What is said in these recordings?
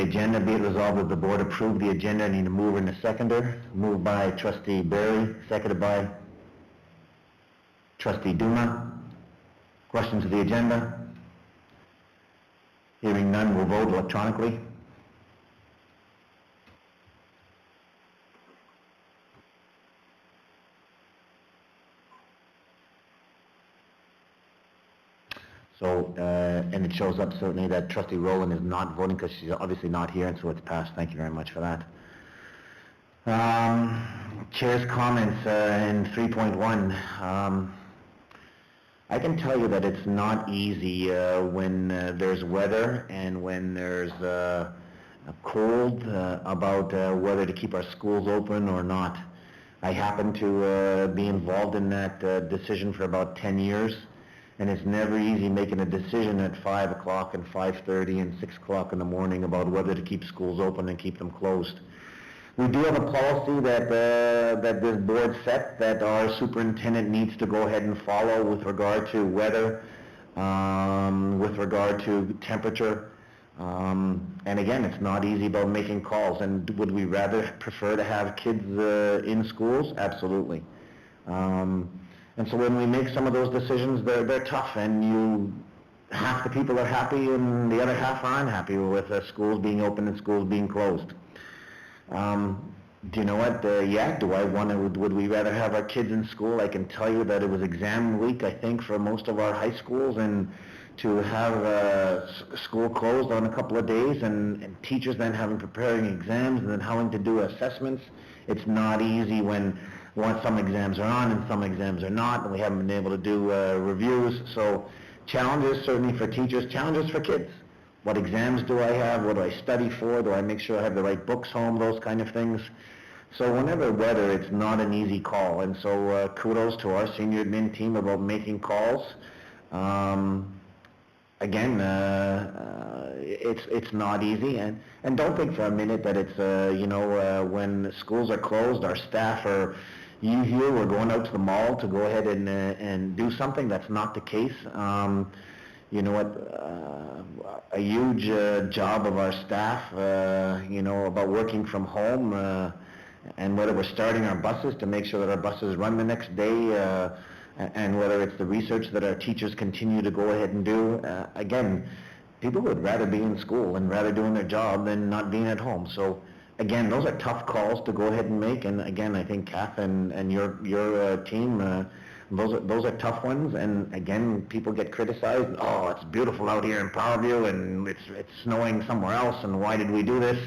The agenda be it resolved that the board approve the agenda. I need a mover and a seconder. Moved by trustee Barry, seconded by trustee Duma. Questions of the agenda? Hearing none, we'll vote electronically. So, and it shows up certainly that trustee Rowland is not voting because she's obviously not here, and so it's passed. Thank you very much for that. Chair's comments in 3.1. I can tell you that it's not easy when there's weather and when there's a cold about whether to keep our schools open or not. I happen to be involved in that decision for about 10 years. And it's never easy making a decision at 5 o'clock and 5:30 and 6 o'clock in the morning about whether to keep schools open and keep them closed. We do have a policy that that this board set that our superintendent needs to go ahead and follow with regard to weather, with regard to temperature. And again, it's not easy about making calls. And would we rather prefer to have kids in schools? Absolutely. And so when we make some of those decisions, they're tough, and half the people are happy and the other half are unhappy with schools being open and schools being closed. Do you know what? Would we rather have our kids in school? I can tell you that it was exam week, I think, for most of our high schools, and to have school closed on a couple of days and teachers then having preparing exams and then having to do assessments, it's not easy when some exams are on and some exams are not, and we haven't been able to do reviews. So challenges certainly for teachers, challenges for kids. What exams do I have? What do I study for? Do I make sure I have the right books home? Those kind of things. So whether it's not an easy call. And so kudos to our senior admin team about making calls. Again, it's not easy, and don't think for a minute that it's when schools are closed, our staff are here. We're going out to the mall to go ahead and do something. That's not the case. You know what? A huge job of our staff. About working from home, and whether we're starting our buses to make sure that our buses run the next day. And whether it's the research that our teachers continue to go ahead and do. Again, people would rather be in school and rather doing their job than not being at home. So again, those are tough calls to go ahead and make. And again, I think Kath and your team, those are tough ones. And again, people get criticized. Oh, it's beautiful out here in Powerview, and it's snowing somewhere else, and why did we do this?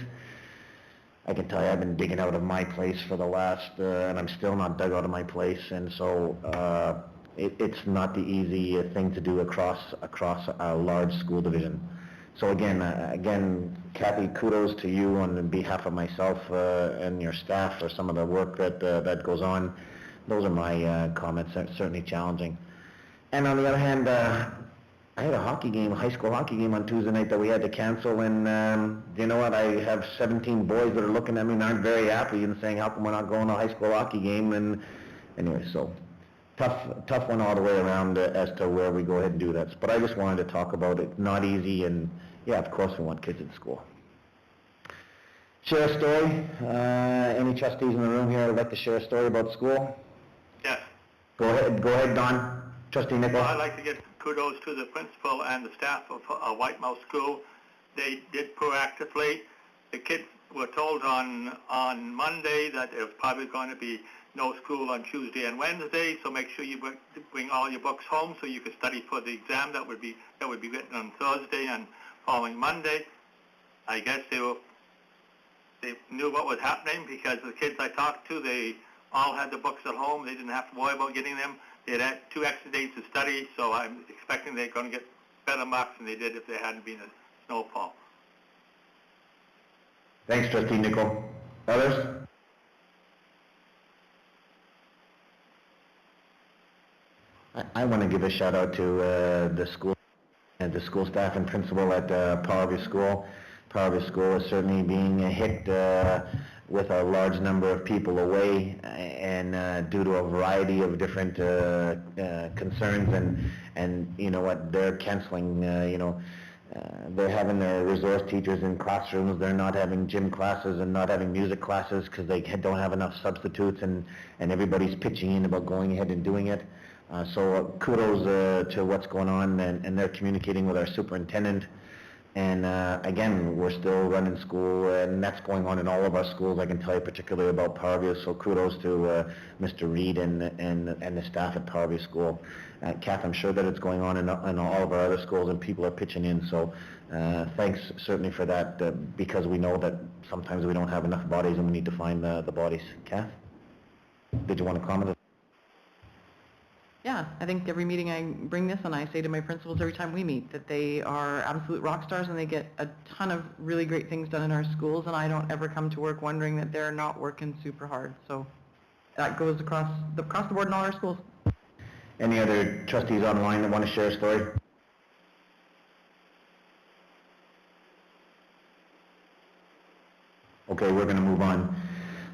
I can tell you I've been digging out of my place for the last, and I'm still not dug out of my place, and so it's not the easy thing to do across a large school division. So again, Kathy, kudos to you on behalf of myself and your staff for some of the work that goes on. Those are my comments. Certainly challenging. And on the other hand, I had a high school hockey game on Tuesday night that we had to cancel, and you know what? I have 17 boys that are looking at me and aren't very happy and saying, how come we're not going to a high school hockey game? And anyway, so tough one all the way around as to where we go ahead and do that. But I just wanted to talk about it. Not easy, and yeah, of course we want kids in school. Share a story. Any trustees in the room here would like to share a story about school? Yes. Go ahead, Don. Trustee Nichols. Well, I'd like to give kudos to the principal and the staff of White Mouse School. They did proactively. The kids were told on Monday that there was probably going to be no school on Tuesday and Wednesday, so make sure you bring all your books home so you can study for the exam that would be written on Thursday and following Monday. I guess they knew what was happening because the kids I talked to, they all had the books at home. They didn't have to worry about getting them. They had 2 extra days to study, so I'm expecting they're going to get better marks than they did if there hadn't been a snowfall. Thanks, Trustee Nichol. Others? I want to give a shout out to the school and the school staff and principal at Powerview School. Powerview School is certainly being hit with a large number of people away, and due to a variety of different concerns, and you know what, they're canceling they're having their resource teachers in classrooms. They're not having gym classes and not having music classes because they don't have enough substitutes, and everybody's pitching in about going ahead and doing it. So kudos to what's going on, and they're communicating with our superintendent. And again, we're still running school, and that's going on in all of our schools. I can tell you particularly about Powerview, so kudos to Mr. Reed and the staff at Powerview School. Kath, I'm sure that it's going on in all of our other schools, and people are pitching in, so thanks certainly for that, because we know that sometimes we don't have enough bodies and we need to find the bodies. Kath, did you want to comment? Yeah, I think every meeting I bring this, and I say to my principals every time we meet, that they are absolute rock stars and they get a ton of really great things done in our schools, and I don't ever come to work wondering that they're not working super hard. So that goes across the board in all our schools. Any other trustees online that want to share a story? Okay, we're going to move on.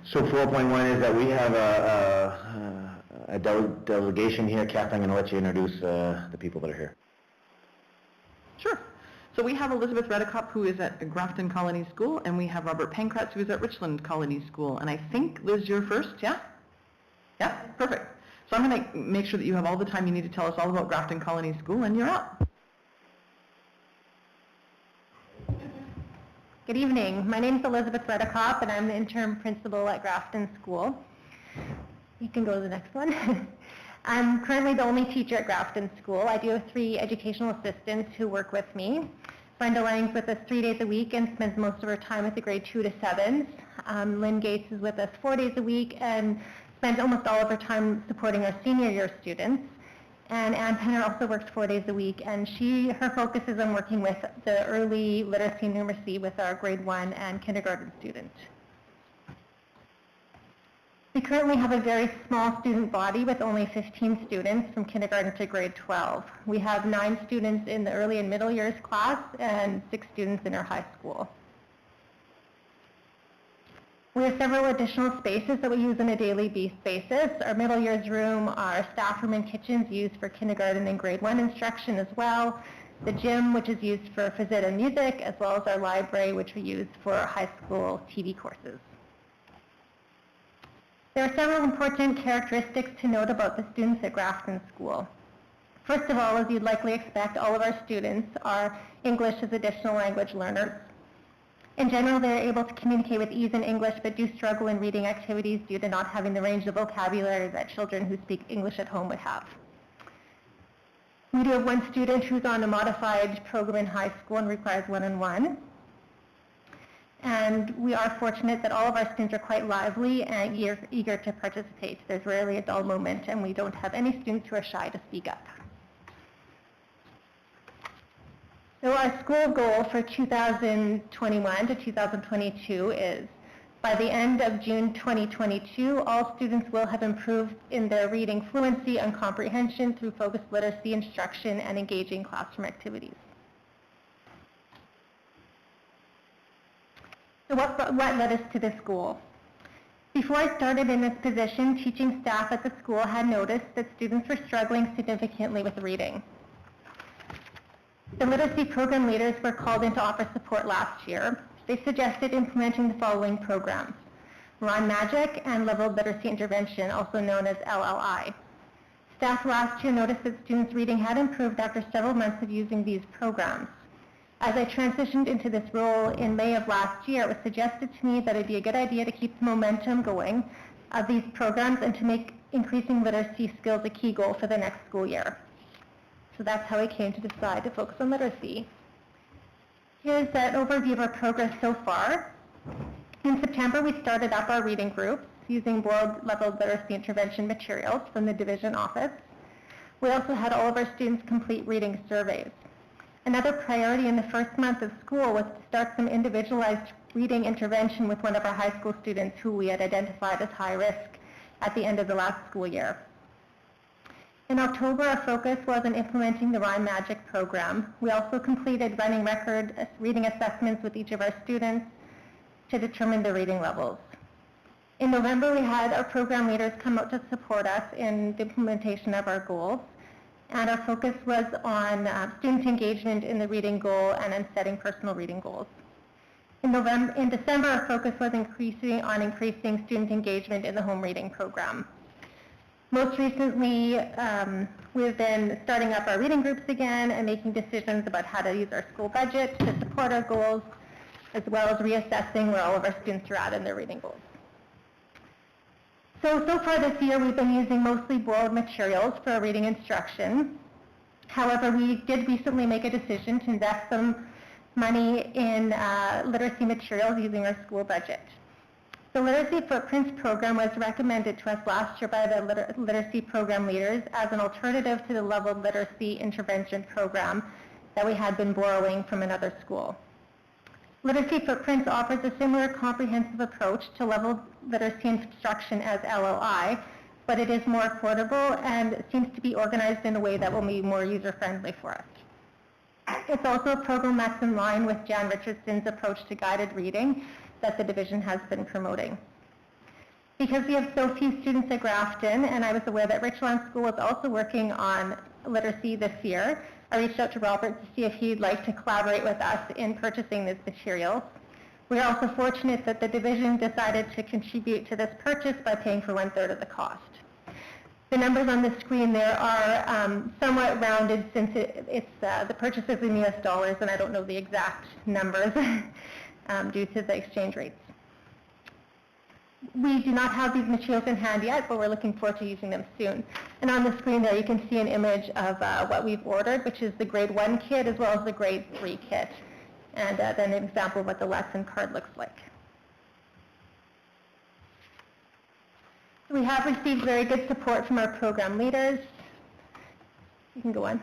So 4.1 is that we have a delegation here. Kath, I'm going to let you introduce the people that are here. Sure. So we have Elizabeth Redekop, who is at Grafton Colony School, and we have Robert Pankratz, who is at Richland Colony School. And I think, Liz, you're first, yeah? Yeah, perfect. So I'm going to make sure that you have all the time you need to tell us all about Grafton Colony School, and you're up. Good evening. My name is Elizabeth Redekop, and I'm the interim principal at Grafton School. You can go to the next one. I'm currently the only teacher at Grafton School. I do have 3 educational assistants who work with me. Brenda Lang's with us 3 days a week and spends most of her time with the grade 2 to 7s. Lynn Gates is with us 4 days a week and spends almost all of her time supporting our senior year students. And Ann Penner also works 4 days a week, and her focus is on working with the early literacy and numeracy with our grade 1 and kindergarten students. We currently have a very small student body with only 15 students from kindergarten to grade 12. We have 9 students in the early and middle years class and 6 students in our high school. We have several additional spaces that we use on a daily basis. Our middle years room, our staff room and kitchens used for kindergarten and grade 1 instruction as well. The gym, which is used for phys ed and music, as well as our library, which we use for our high school TV courses. There are several important characteristics to note about the students at Grafton School. First of all, as you'd likely expect, all of our students are English as additional language learners. In general, they're able to communicate with ease in English, but do struggle in reading activities due to not having the range of vocabulary that children who speak English at home would have. We do have 1 student who's on a modified program in high school and requires one-on-one. And we are fortunate that all of our students are quite lively and eager to participate. There's rarely a dull moment, and we don't have any students who are shy to speak up. So our school goal for 2021 to 2022 is, by the end of June 2022, all students will have improved in their reading fluency and comprehension through focused literacy instruction and engaging classroom activities. So what led us to this goal? Before I started in this position, teaching staff at the school had noticed that students were struggling significantly with reading. The literacy program leaders were called in to offer support last year. They suggested implementing the following programs: Rhyme Magic and Leveled Literacy Intervention, also known as LLI. Staff last year noticed that students' reading had improved after several months of using these programs. As I transitioned into this role in May of last year, it was suggested to me that it would be a good idea to keep the momentum going of these programs and to make increasing literacy skills a key goal for the next school year. So that's how I came to decide to focus on literacy. Here's an overview of our progress so far. In September, we started up our reading groups using board-level literacy intervention materials from the division office. We also had all of our students complete reading surveys. Another priority in the first month of school was to start some individualized reading intervention with one of our high school students who we had identified as high risk at the end of the last school year. In October, our focus was on implementing the Rhyme Magic program. We also completed running record reading assessments with each of our students to determine the reading levels. In November, we had our program leaders come out to support us in the implementation of our goals. And our focus was on student engagement in the reading goal and on setting personal reading goals. In December, our focus was increasing student engagement in the home reading program. Most recently, we've been starting up our reading groups again and making decisions about how to use our school budget to support our goals, as well as reassessing where all of our students are at in their reading goals. So far this year, we've been using mostly borrowed materials for our reading instruction. However, we did recently make a decision to invest some money in literacy materials using our school budget. The Literacy Footprints program was recommended to us last year by the literacy program leaders as an alternative to the leveled literacy intervention program that we had been borrowing from another school. Literacy Footprints offers a similar comprehensive approach to leveled literacy instruction as LLI, but it is more affordable and seems to be organized in a way that will be more user-friendly for us. It's also a program that's in line with Jan Richardson's approach to guided reading that the division has been promoting. Because we have so few students at Grafton, and I was aware that Richland School was also working on literacy this year, I reached out to Robert to see if he'd like to collaborate with us in purchasing these materials. We are also fortunate that the division decided to contribute to this purchase by paying for 1/3 of the cost. The numbers on the screen there are somewhat rounded since the purchase is in US dollars, and I don't know the exact numbers due to the exchange rates. We do not have these materials in hand yet, but we're looking forward to using them soon. And on the screen there, you can see an image of what we've ordered, which is the grade 1 kit as well as the grade 3 kit, and then an example of what the lesson card looks like. We have received very good support from our program leaders. You can go on.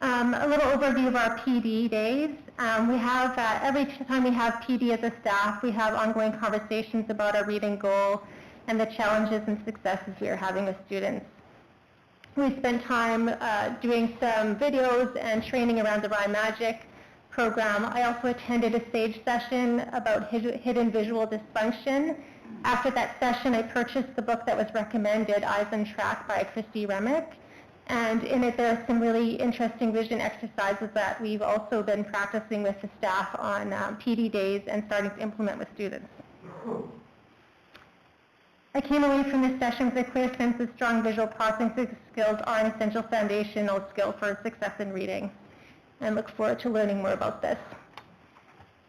A little overview of our PD days. We have, every time we have PD as a staff, we have ongoing conversations about our reading goal and the challenges and successes we are having with students. We spent time doing some videos and training around the Rhyme Magic program. I also attended a SAGE session about hidden visual dysfunction. After that session, I purchased the book that was recommended, Eyes on Track by Christy Remick. And in it, there are some really interesting vision exercises that we've also been practicing with the staff on PD days and starting to implement with students. I came away from this session with a clear sense that strong visual processing skills are an essential foundational skill for success in reading, and look forward to learning more about this.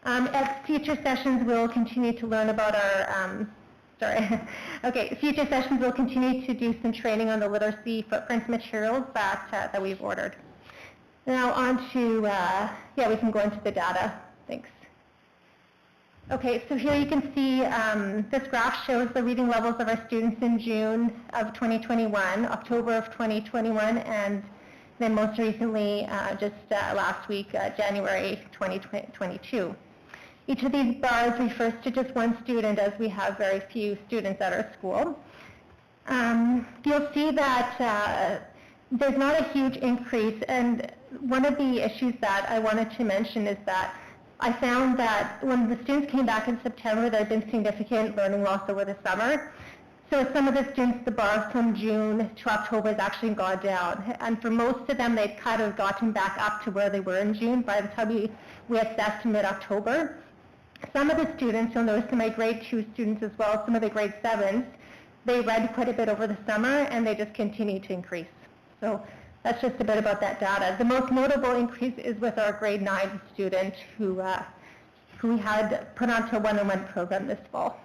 At future sessions, we'll continue to learn about our future sessions will continue to do some training on the Literacy Footprints materials that we've ordered. Now on to, we can go into the data. Thanks. Okay, so here you can see this graph shows the reading levels of our students in June of 2021, October of 2021, and then most recently, just last week, January 2022. Each of these bars refers to just one student, as we have very few students at our school. You'll see that there's not a huge increase, and one of the issues that I wanted to mention is that I found that when the students came back in September, there had been significant learning loss over the summer. So some of the students, the bar from June to October has actually gone down. And for most of them, they'd kind of gotten back up to where they were in June by the time we assessed in mid-October. Some of the students, you'll notice in my grade 2 students as well, some of the grade 7s, they read quite a bit over the summer and they just continue to increase. So that's just a bit about that data. The most notable increase is with our grade 9 student who we had put onto a one-on-one program this fall.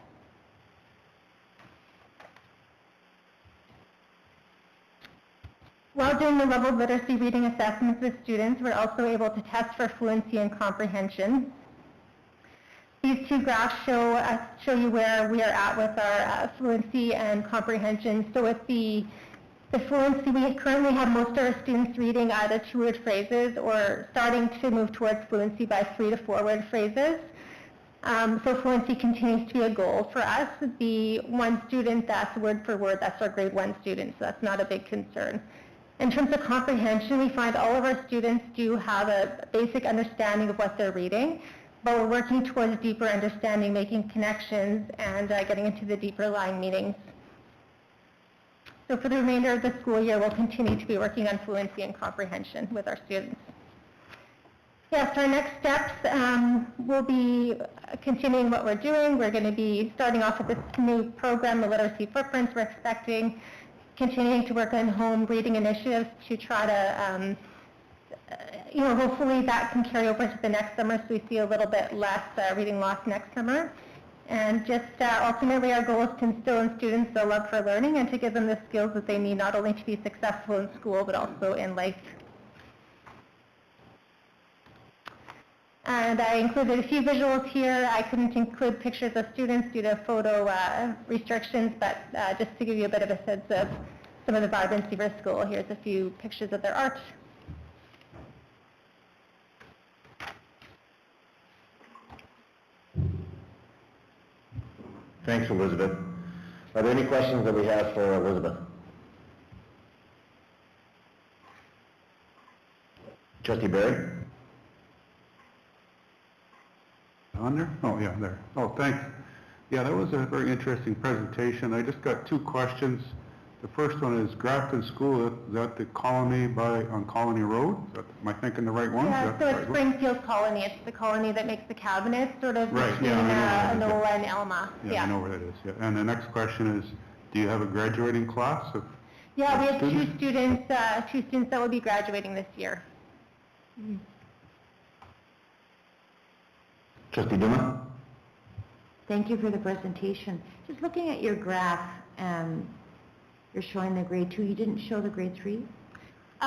While doing the level literacy reading assessments with students, we're also able to test for fluency and comprehension. These two graphs show you where we are at with our fluency and comprehension. So with the fluency, we currently have most of our students reading either 2-word phrases or starting to move towards fluency by 3- to 4-word phrases. So fluency continues to be a goal for us. The one student that's word for word, that's our grade 1 student, so that's not a big concern. In terms of comprehension, we find all of our students do have a basic understanding of what they're reading, but we're working towards deeper understanding, making connections, and getting into the deeper lying meanings. So for the remainder of the school year, we'll continue to be working on fluency and comprehension with our students. Yes, our next steps will be continuing what we're doing. We're going to be starting off with this new program, the Literacy Footprints. We're expecting continuing to work on home reading initiatives to try to, hopefully that can carry over to the next summer so we see a little bit less reading loss next summer. And just ultimately our goal is to instill in students a love for learning and to give them the skills that they need not only to be successful in school but also in life. And I included a few visuals here. I couldn't include pictures of students due to photo restrictions, but just to give you a bit of a sense of some of the vibrancy of our school, here's a few pictures of their art. Thanks, Elizabeth. Are there any questions that we have for Elizabeth? Trustee Barry? On there? Oh, yeah, there. Oh, thanks. Yeah, that was a very interesting presentation. I just got two questions. The first one is Grafton School, is that the colony on Colony Road? Am I thinking the right one? Yeah, so it's Springfield Colony. It's the colony that makes the cabinets, sort of right, between Enola and Elma. Yeah, I know where that is. Yeah. And the next question is, do you have a graduating class of Yeah, we have students? two students that will be graduating this year. Mm-hmm. Trustee Duma? Thank you for the presentation. Just looking at your graph, you're showing the grade 2. You didn't show the grade 3?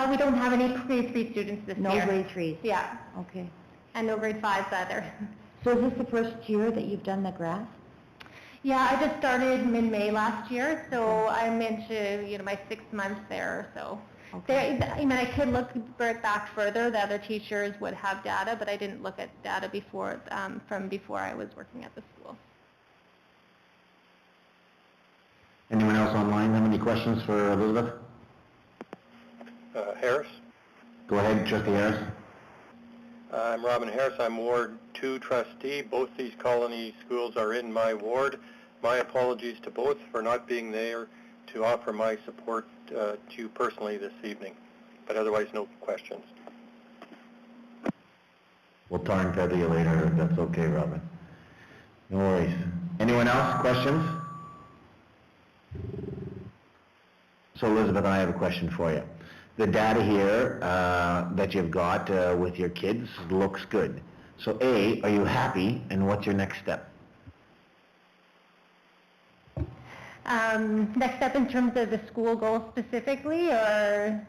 We don't have any grade 3 students this year. No grade 3s? Yeah. Okay. And no grade 5s either. So is this the first year that you've done the graph? Yeah, I just started mid-May last year, so I'm into, my 6th month there or so. Okay. I could look back further. The other teachers would have data, but I didn't look at data before from before I was working at the school. Anyone else online have any questions for Elizabeth? Harris. Go ahead, Trustee Harris. I'm Robin Harris. I'm Ward 2 trustee. Both these colony schools are in my ward. My apologies to both for not being there to offer my support to you personally this evening, but otherwise no questions. We'll tar and feather you later if that's okay, Robin. No worries. Anyone else? Questions? So Elizabeth, I have a question for you. The data here that you've got with your kids looks good. So A, are you happy, and what's your next step? Next step in terms of the school goals specifically, or?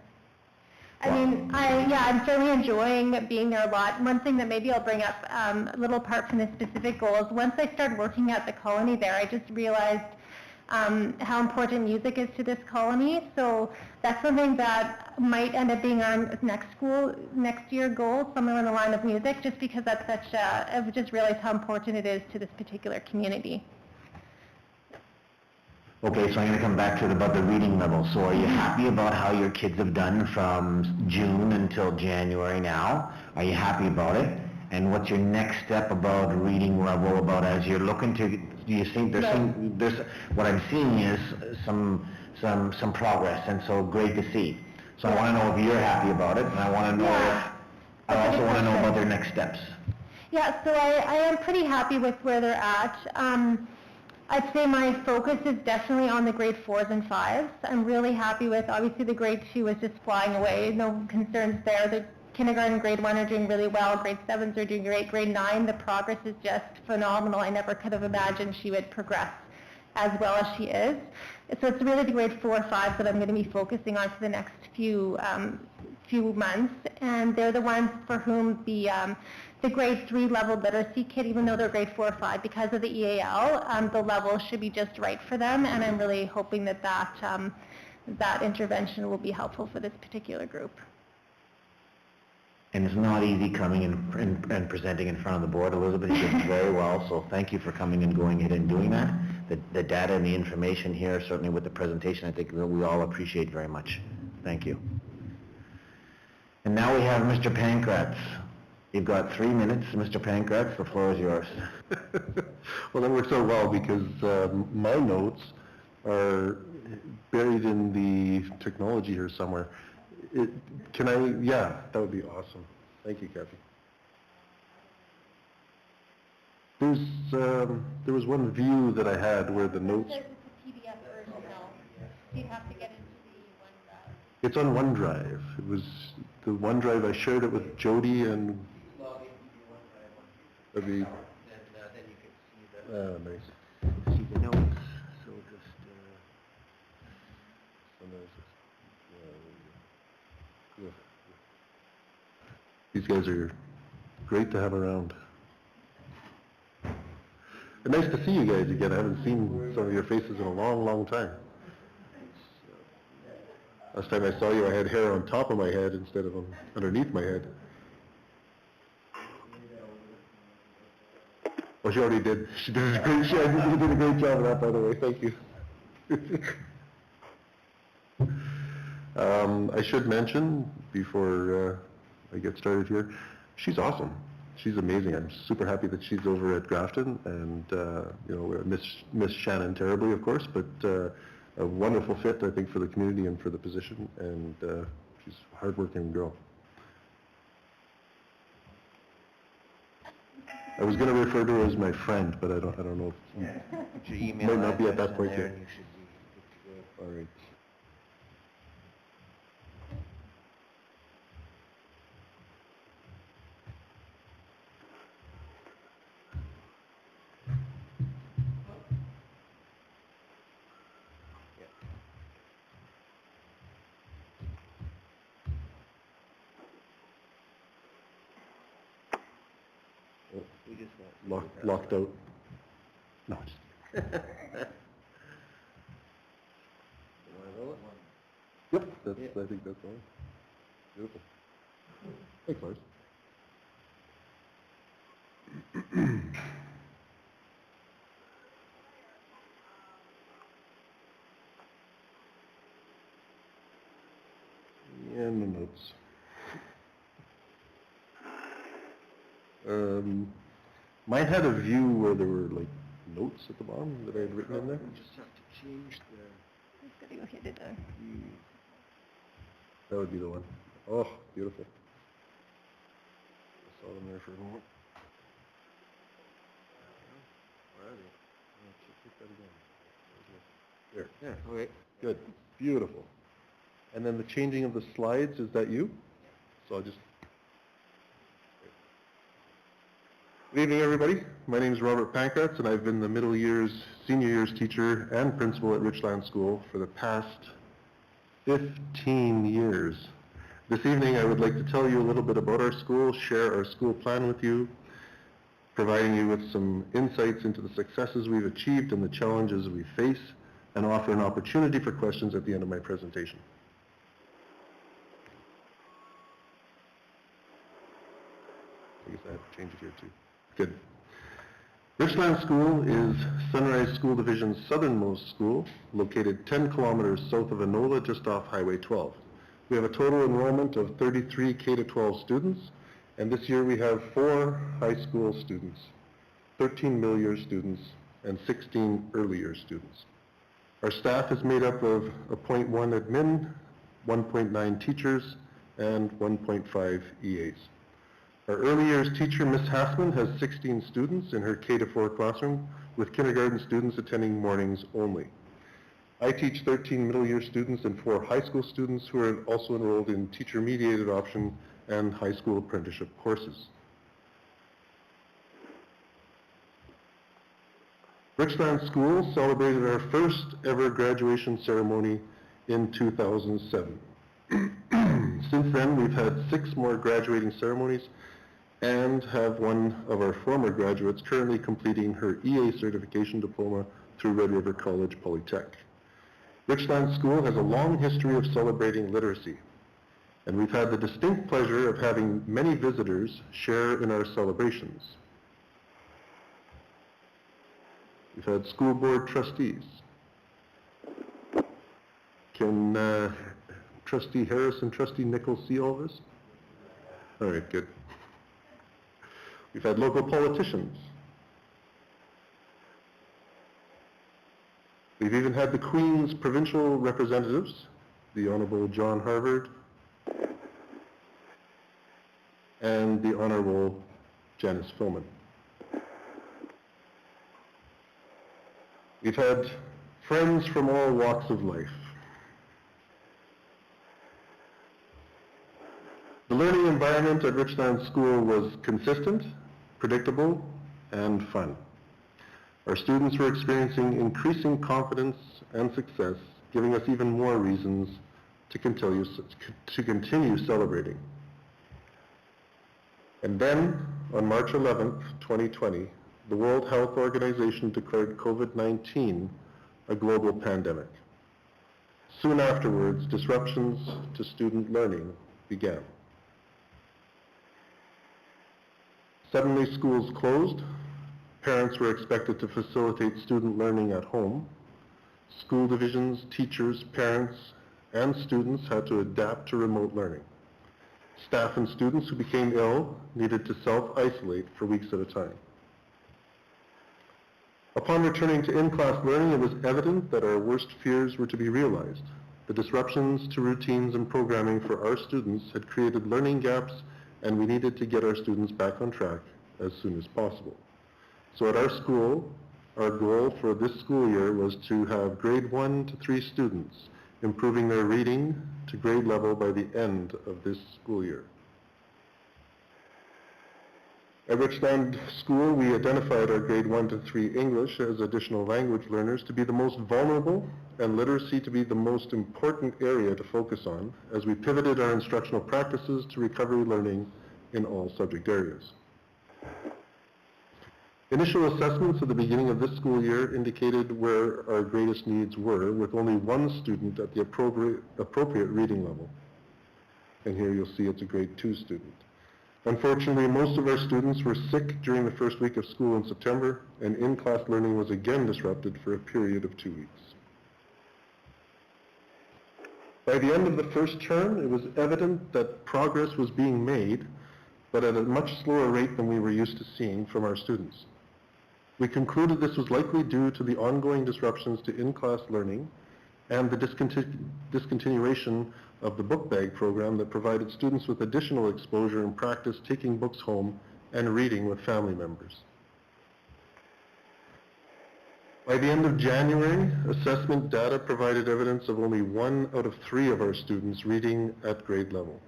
I'm certainly enjoying being there a lot. One thing that maybe I'll bring up a little apart from the specific goals, once I started working at the colony there, I just realized how important music is to this colony. So that's something that might end up being our next year goal, somewhere in the line of music, just because that's I've just realized how important it is to this particular community. Okay, so I'm going to come back to about the reading level. So are you happy about how your kids have done from June until January now? Are you happy about it? And what's your next step about reading level, about as you're looking to, do you think there's what I'm seeing is some progress, and so great to see. So I want to know if you're happy about it, and I want to know I also want to know about their next steps. Yeah, so I am pretty happy with where they're at. I'd say my focus is definitely on the grade 4s and 5s. I'm really happy with, obviously the grade 2 is just flying away, no concerns there. The kindergarten grade 1 are doing really well, grade 7s are doing great, grade 9, the progress is just phenomenal. I never could have imagined she would progress as well as she is. So it's really the grade 4 or 5 that I'm going to be focusing on for the next few months, and they're the ones for whom the grade 3 level literacy kit, even though they're grade 4 or 5, because of the EAL, the level should be just right for them, and I'm really hoping that that intervention will be helpful for this particular group. And it's not easy coming in and presenting in front of the board, Elizabeth. You did very well, so thank you for coming and going ahead and doing that. The data and the information here, certainly with the presentation, I think that we all appreciate very much. Thank you. And now we have Mr. Pankratz. You've got 3 minutes, Mr. Pankratz. The floor is yours. Well, that works out well because my notes are buried in the technology here somewhere. Yeah, that would be awesome. Thank you, Kathy. There was one view that I had where the notes... It says it's a PDF version now. You'd have to get into the OneDrive. It's on OneDrive. It was the OneDrive, I shared it with Jody and... That'd be... Then you can see the... nice. See the notes, so just, These guys are great to have around. And nice to see you guys again. I haven't seen some of your faces in a long, long time. Last time I saw you, I had hair on top of my head instead of underneath my head. Oh, she already did. She did a great job. You did a great job of that, by the way. Thank you. I should mention before I get started here, she's awesome. She's amazing. I'm super happy that she's over at Grafton, and you know, miss Shannon terribly, of course, but a wonderful fit, I think, for the community and for the position, and she's a hard-working girl. I was going to refer to her as my friend, but I don't know if your email might not be at that address point in there, yet. and you should be good to go. All right. We just want... Locked out. No, just... Yep, I think that's all. Beautiful. Thanks, Lars. And the notes. Mine had a view where there were like notes at the bottom that I had written in there. We just have to change the... Just gotta go hit it there. That would be the one. Oh, beautiful. I saw them there for a moment. Where are they? Click that again. There. Yeah, okay. Good. Beautiful. And then the changing of the slides, is that you? So I'll just... Good evening, everybody. My name is Robert Pankratz, and I've been the middle years, senior years teacher and principal at Richland School for the past 15 years. This evening, I would like to tell you a little bit about our school, share our school plan with you, providing you with some insights into the successes we've achieved and the challenges we face, and offer an opportunity for questions at the end of my presentation. I guess I have to change it here too. Good. Richland School is Sunrise School Division's southernmost school, located 10 kilometers south of Enola, just off Highway 12. We have a total enrollment of 33 K-12 students, and this year we have 4 high school students, 13 middle year students, and 16 early year students. Our staff is made up of a 0.1 admin, 1.9 teachers, and 1.5 EAs. Our early years teacher, Ms. Hassman, has 16 students in her K-4 classroom, with kindergarten students attending mornings only. I teach 13 middle year students and 4 high school students who are also enrolled in teacher-mediated option and high school apprenticeship courses. Richland School celebrated our first ever graduation ceremony in 2007. Since then, we've had 6 more graduating ceremonies and have one of our former graduates currently completing her EA certification diploma through Red River College Polytech. Richland School has a long history of celebrating literacy, and we've had the distinct pleasure of having many visitors share in our celebrations. We've had school board trustees. Can Trustee Harris and Trustee Nichols see all this? All right, good. We've had local politicians. We've even had the Queen's provincial representatives, the Honourable John Harvard and the Honourable Janice Filman. We've had friends from all walks of life. The learning environment at Richland School was consistent, predictable, and fun. Our students were experiencing increasing confidence and success, giving us even more reasons to continue celebrating. And then, on March 11th, 2020, the World Health Organization declared COVID-19 a global pandemic. Soon afterwards, disruptions to student learning began. Suddenly, schools closed. Parents were expected to facilitate student learning at home. School divisions, teachers, parents, and students had to adapt to remote learning. Staff and students who became ill needed to self-isolate for weeks at a time. Upon returning to in-class learning, it was evident that our worst fears were to be realized. The disruptions to routines and programming for our students had created learning gaps, and we needed to get our students back on track as soon as possible. So at our school, our goal for this school year was to have grade 1 to 3 students improving their reading to grade level by the end of this school year. At Richland School, we identified our grade 1 to 3 English as additional language learners to be the most vulnerable and literacy to be the most important area to focus on as we pivoted our instructional practices to recovery learning in all subject areas. Initial assessments at the beginning of this school year indicated where our greatest needs were, with only one student at the appropriate reading level. And here you'll see it's a grade 2 student. Unfortunately, most of our students were sick during the first week of school in September, and in-class learning was again disrupted for a period of 2 weeks. By the end of the first term, it was evident that progress was being made, but at a much slower rate than we were used to seeing from our students. We concluded this was likely due to the ongoing disruptions to in-class learning and the discontinuation of the book bag program that provided students with additional exposure and practice taking books home and reading with family members. By the end of January, assessment data provided evidence of only 1 out of 3 of our students reading at grade level.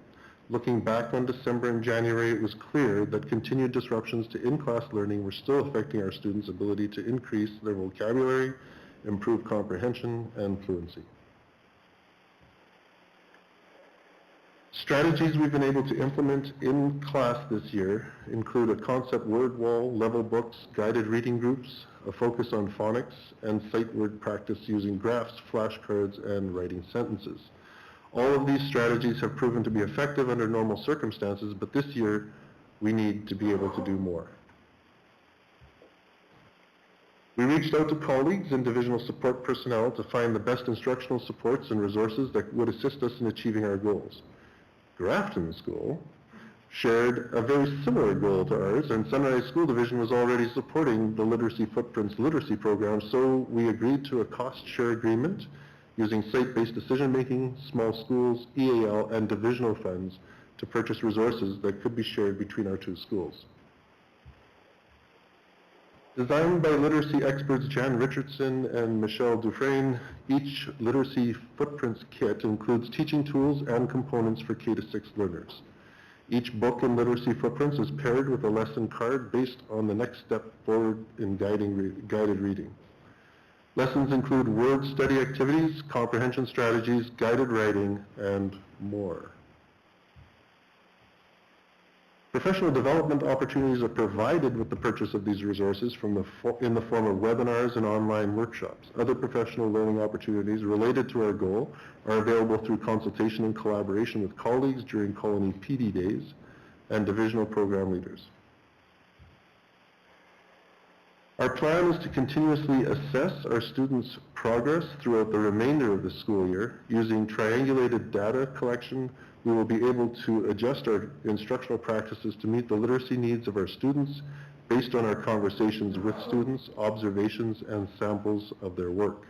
Looking back on December and January, it was clear that continued disruptions to in-class learning were still affecting our students' ability to increase their vocabulary, improve comprehension, and fluency. Strategies we've been able to implement in class this year include a concept word wall, level books, guided reading groups, a focus on phonics, and sight word practice using graphs, flashcards, and writing sentences. All of these strategies have proven to be effective under normal circumstances, but this year we need to be able to do more. We reached out to colleagues and divisional support personnel to find the best instructional supports and resources that would assist us in achieving our goals. Grafton School shared a very similar goal to ours, and Sunrise School Division was already supporting the Literacy Footprints literacy program, so we agreed to a cost-share agreement using site-based decision-making, small schools, EAL, and divisional funds to purchase resources that could be shared between our 2 schools. Designed by literacy experts Jan Richardson and Michelle Dufresne, each Literacy Footprints kit includes teaching tools and components for K-6 learners. Each book in Literacy Footprints is paired with a lesson card based on the next step forward in guided reading. Lessons include word study activities, comprehension strategies, guided writing, and more. Professional development opportunities are provided with the purchase of these resources in the form of webinars and online workshops. Other professional learning opportunities related to our goal are available through consultation and collaboration with colleagues during Colony PD days and divisional program leaders. Our plan is to continuously assess our students' progress throughout the remainder of the school year. Using triangulated data collection, we will be able to adjust our instructional practices to meet the literacy needs of our students based on our conversations with students, observations, and samples of their work.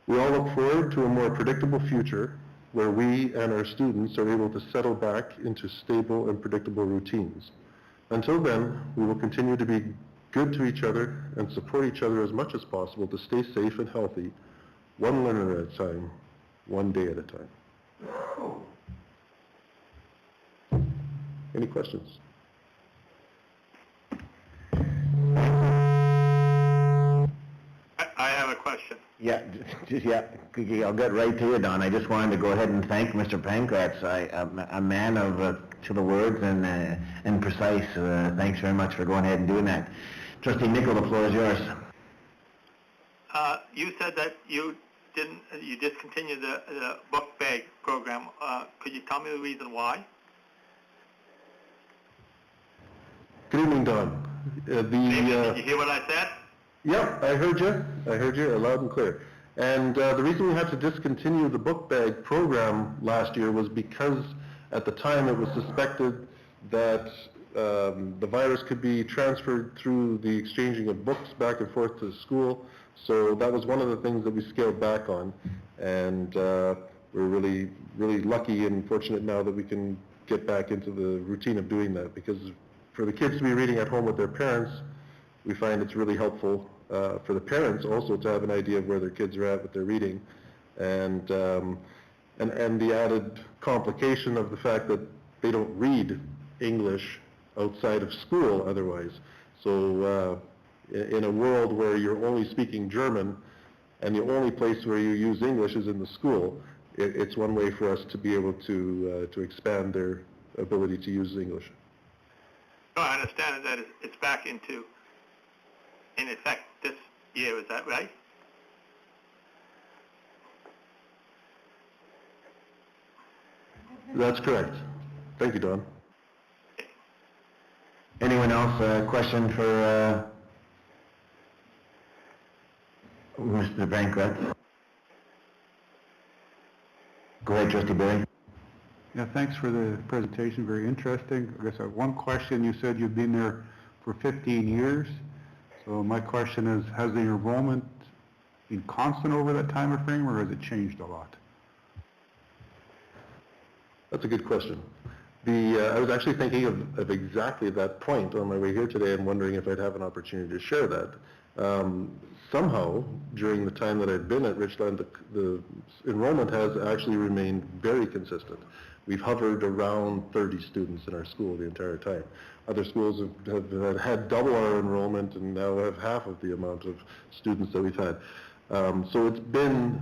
We all look forward to a more predictable future where we and our students are able to settle back into stable and predictable routines. Until then, we will continue to be good to each other and support each other as much as possible to stay safe and healthy, one learner at a time, one day at a time. Any questions? I have a question. Yeah, I'll get right to it, Don. I just wanted to go ahead and thank Mr. Pankratz, a man of to the words and precise. Thanks very much for going ahead and doing that. Trustee Nichol, the floor is yours. You said that you discontinued the book bag program. Could you tell me the reason why? Good evening, Don. Did you hear what I said? Yep, I heard you loud and clear. And the reason we had to discontinue the book bag program last year was because at the time it was suspected that the virus could be transferred through the exchanging of books back and forth to school. So that was one of the things that we scaled back on. And we're really, really lucky and fortunate now that we can get back into the routine of doing that, because for the kids to be reading at home with their parents, we find it's really helpful for the parents also to have an idea of where their kids are at with their reading, and the added complication of the fact that they don't read English outside of school otherwise. So in a world where you're only speaking German and the only place where you use English is in the school, it's one way for us to be able to expand their ability to use English. No, I understand that it's back in effect this year, is that right? That's correct. Thank you, Don. Anyone else, a question for Mr. Pankratz? Go ahead, Trustee Berry. Yeah, thanks for the presentation, very interesting. I guess I have one question. You said you've been there for 15 years. So my question is, has the enrollment been constant over that time frame, or has it changed a lot? That's a good question. I was actually thinking of exactly that point on my way here today and wondering if I'd have an opportunity to share that. Somehow, during the time that I've been at Richland, the enrollment has actually remained very consistent. We've hovered around 30 students in our school the entire time. Other schools have had double our enrollment and now have half of the amount of students that we've had. So it's been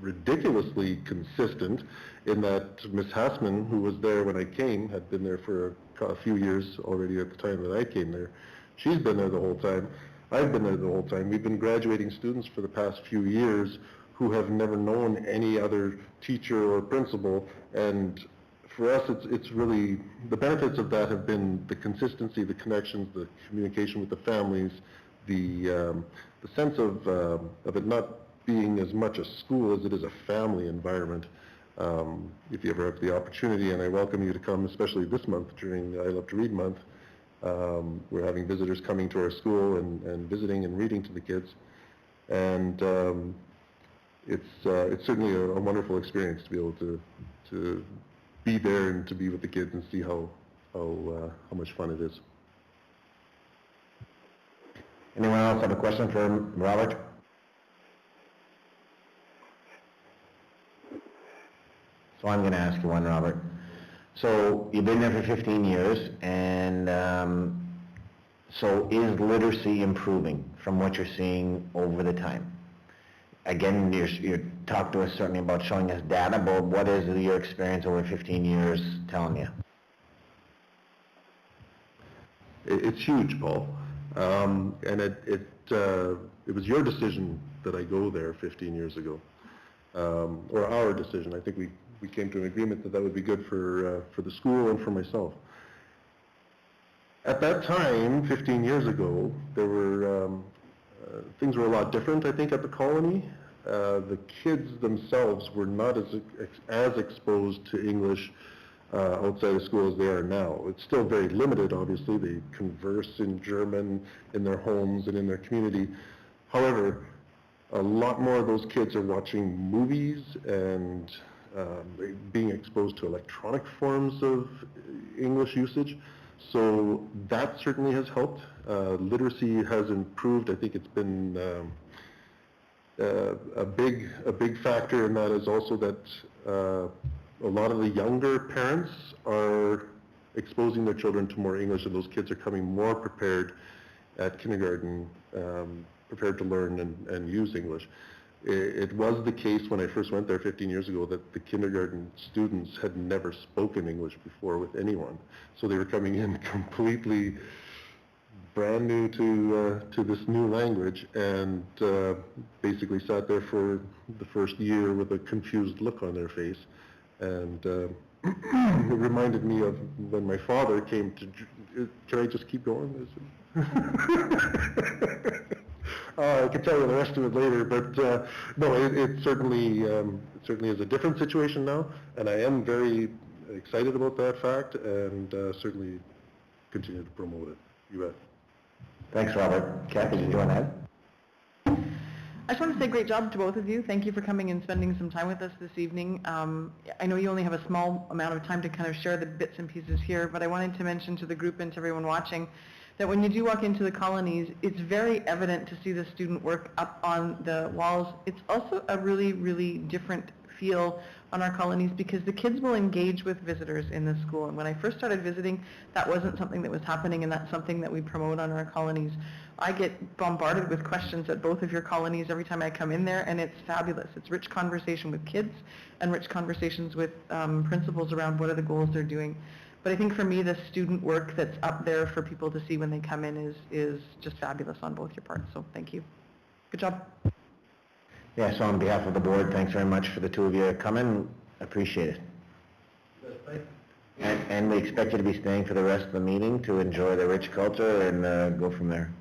ridiculously consistent in that Ms. Hassman, who was there when I came, had been there for a few years already at the time that I came there. She's been there the whole time. I've been there the whole time. We've been graduating students for the past few years who have never known any other teacher or principal, and for us it's really, the benefits of that have been the consistency, the connections, the communication with the families, the sense of it not being as much a school as it is a family environment. If you ever have the opportunity, and I welcome you to come, especially this month during I Love to Read month, we're having visitors coming to our school and visiting and reading to the kids, and it's certainly a wonderful experience to be able to be there and to be with the kids and see how much fun it is. Anyone else have a question for Robert? So I'm going to ask you one, Robert. So you've been there for 15 years, and so is literacy improving from what you're seeing over the time? Again, you talked to us certainly about showing us data, but what is your experience over 15 years telling you? It's huge, Paul. And it was your decision that I go there 15 years ago, or our decision. I think we came to an agreement that would be good for the school and for myself. At that time, 15 years ago, there were things were a lot different, I think, at the colony. The kids themselves were not as exposed to English outside of school as they are now. It's still very limited, obviously. They converse in German in their homes and in their community. However, a lot more of those kids are watching movies and being exposed to electronic forms of English usage. So that certainly has helped. Literacy has improved. I think it's been a big factor in that is also that a lot of the younger parents are exposing their children to more English, and those kids are coming more prepared at kindergarten, prepared to learn and use English. It was the case when I first went there 15 years ago that the kindergarten students had never spoken English before with anyone. So they were coming in completely brand new to this new language, and basically sat there for the first year with a confused look on their face. And it reminded me of when my father came to... Can I just keep going? I can tell you the rest of it later, but no, it certainly is a different situation now, and I am very excited about that fact, and certainly continue to promote it. You bet. Thanks, Robert. Kathy, did you want to add? I just want to say great job to both of you. Thank you for coming and spending some time with us this evening. I know you only have a small amount of time to kind of share the bits and pieces here, but I wanted to mention to the group and to everyone watching that when you do walk into the colonies, it's very evident to see the student work up on the walls. It's also a really, really different feel on our colonies because the kids will engage with visitors in the school. And when I first started visiting, that wasn't something that was happening, and that's something that we promote on our colonies. I get bombarded with questions at both of your colonies every time I come in there, and it's fabulous. It's rich conversation with kids and rich conversations with principals around what are the goals they're doing. But I think for me, the student work that's up there for people to see when they come in is just fabulous on both your parts. So thank you. Good job. Yeah, so on behalf of the board, thanks very much for the two of you coming. Appreciate it. And we expect you to be staying for the rest of the meeting to enjoy the rich culture and go from there.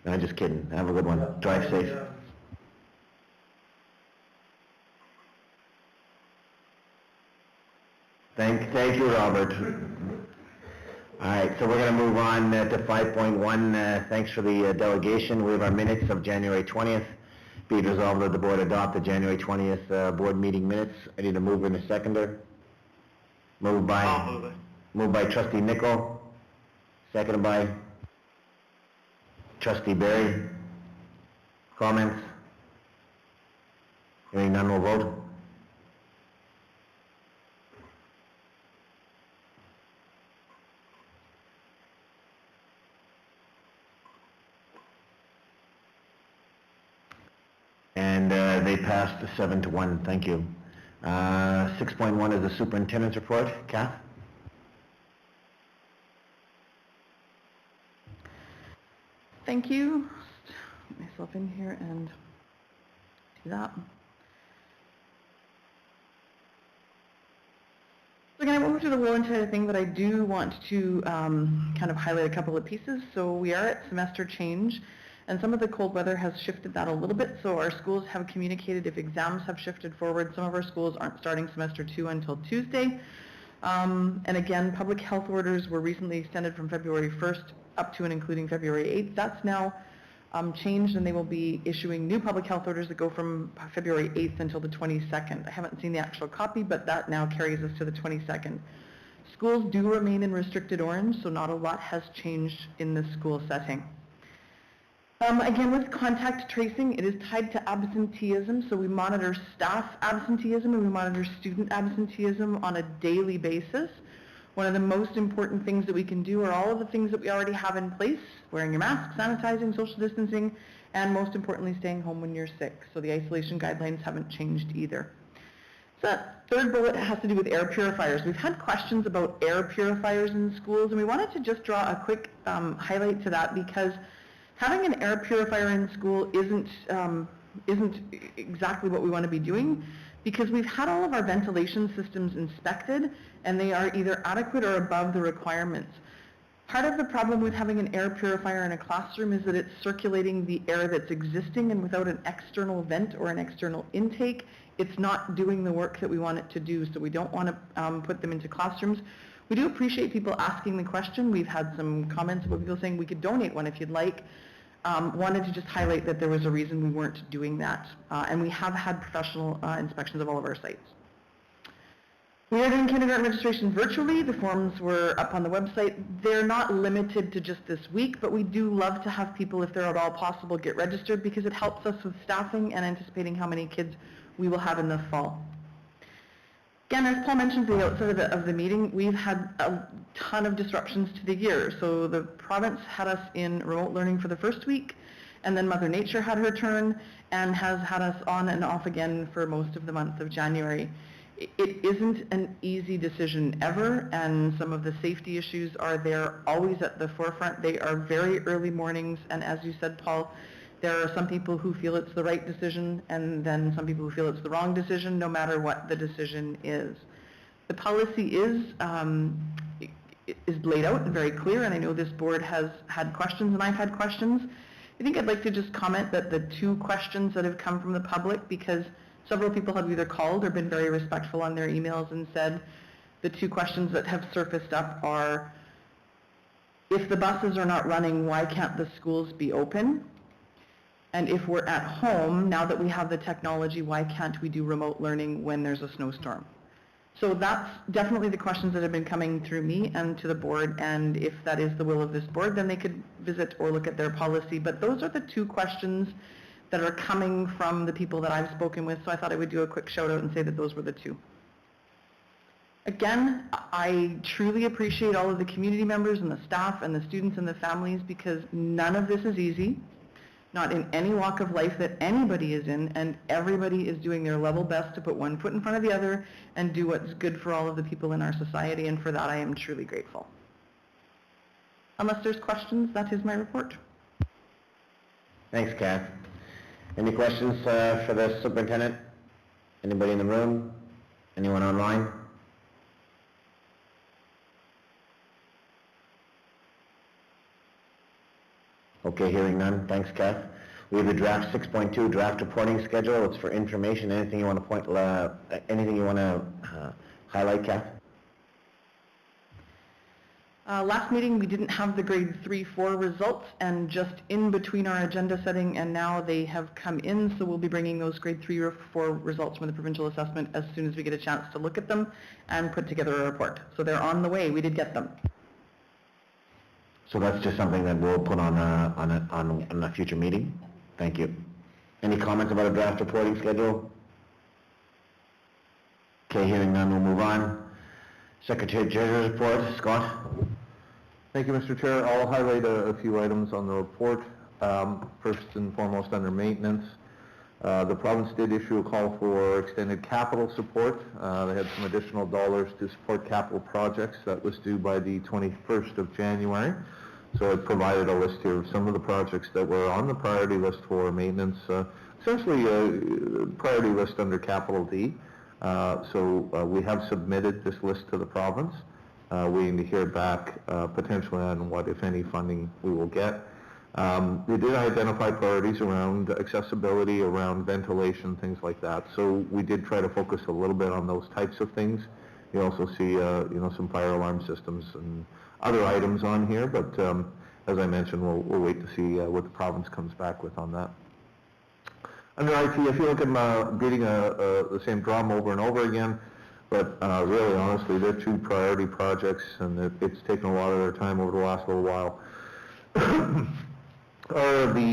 No, just kidding. Have a good one. Drive safe. Thank you, Robert. All right, so we're going to move on to 5.1. Thanks for the delegation. We have our minutes of January 20th. Be it resolved that the board adopt the January 20th board meeting minutes. I need a mover and a seconder. I'll move it. Moved by Trustee Nichol. Seconded by Trustee Berry. Comments? Hearing none, we'll vote. And they passed 7-1. Thank you. 6.1 is the superintendent's report. Kath? Thank you. Put myself in here and do that. So again, I won't go through the whole entire thing, but I do want to kind of highlight a couple of pieces. So we are at semester change, and some of the cold weather has shifted that a little bit. So our schools have communicated if exams have shifted forward. Some of our schools aren't starting semester 2 until Tuesday. And again, public health orders were recently extended from February 1st up to and including February 8th. That's now changed, and they will be issuing new public health orders that go from February 8th until the 22nd. I haven't seen the actual copy, but that now carries us to the 22nd. Schools do remain in restricted orange, so not a lot has changed in the school setting. Again, with contact tracing, it is tied to absenteeism, so we monitor staff absenteeism and we monitor student absenteeism on a daily basis. One of the most important things that we can do are all of the things that we already have in place: wearing your mask, sanitizing, social distancing, and most importantly, staying home when you're sick. So the isolation guidelines haven't changed either. So that third bullet has to do with air purifiers. We've had questions about air purifiers in schools, and we wanted to just draw a quick highlight to that, because having an air purifier in school isn't exactly what we want to be doing, because we've had all of our ventilation systems inspected and they are either adequate or above the requirements. Part of the problem with having an air purifier in a classroom is that it's circulating the air that's existing, and without an external vent or an external intake, it's not doing the work that we want it to do. So we don't want to put them into classrooms. We do appreciate people asking the question. We've had some comments about people saying we could donate one if you'd like. wanted to just highlight that there was a reason we weren't doing that, and we have had professional inspections of all of our sites. We are doing kindergarten registration virtually. The forms were up on the website. They're not limited to just this week, but we do love to have people, if they're at all possible, get registered because it helps us with staffing and anticipating how many kids we will have in the fall. Again, as Paul mentioned at the outset of the meeting, we've had a ton of disruptions to the year. So the province had us in remote learning for the first week, and then Mother Nature had her turn and has had us on and off again for most of the month of January. It isn't an easy decision ever, and some of the safety issues are there always at the forefront. They are very early mornings, and as you said, Paul, there are some people who feel it's the right decision, and then some people who feel it's the wrong decision, no matter what the decision is. The policy is laid out and very clear, and I know this board has had questions, and I've had questions. I think I'd like to just comment that the two questions that have come from the public, because several people have either called or been very respectful on their emails and said the two questions that have surfaced up are, if the buses are not running, why can't the schools be open? And if we're at home, now that we have the technology, why can't we do remote learning when there's a snowstorm? So that's definitely the questions that have been coming through me and to the board, and if that is the will of this board, then they could visit or look at their policy. But those are the two questions that are coming from the people that I've spoken with, so I thought I would do a quick shout out and say that those were the two. Again, I truly appreciate all of the community members and the staff and the students and the families, because none of this is easy, not in any walk of life that anybody is in, and everybody is doing their level best to put one foot in front of the other and do what's good for all of the people in our society, and for that I am truly grateful. Unless there's questions, that is my report. Thanks, Kath. Any questions for the superintendent? Anybody in the room? Anyone online? Okay, hearing none. Thanks, Kath. We have the draft 6.2 draft reporting schedule. It's for information. Anything you want to point? Anything you want to highlight, Kath? Last meeting we didn't have the grade 3-4 results, and just in between our agenda setting and now they have come in, so we'll be bringing those grade 3 or 4 results from the provincial assessment as soon as we get a chance to look at them and put together a report. So they're on the way. We did get them. So that's just something that we'll put on a future meeting. Thank you. Any comments about a draft reporting schedule? Okay, hearing none, we'll move on. Secretary Treasurer's report, Scott. Thank you, Mr. Chair. I'll highlight a few items on the report. First and foremost, under maintenance, the province did issue a call for extended capital support. They had some additional dollars to support capital projects. That was due by the 21st of January. So it provided a list here of some of the projects that were on the priority list for maintenance, essentially a priority list under capital D. We have submitted this list to the province, waiting to hear back potentially on what, if any, funding we will get. We did identify priorities around accessibility, around ventilation, things like that. So we did try to focus a little bit on those types of things. You also see, some fire alarm systems and other items on here, but as I mentioned, we'll wait to see what the province comes back with on that. Under IT, I feel like I'm beating the same drum over and over again, but really, honestly, they're two priority projects, and it's taken a lot of their time over the last little while. The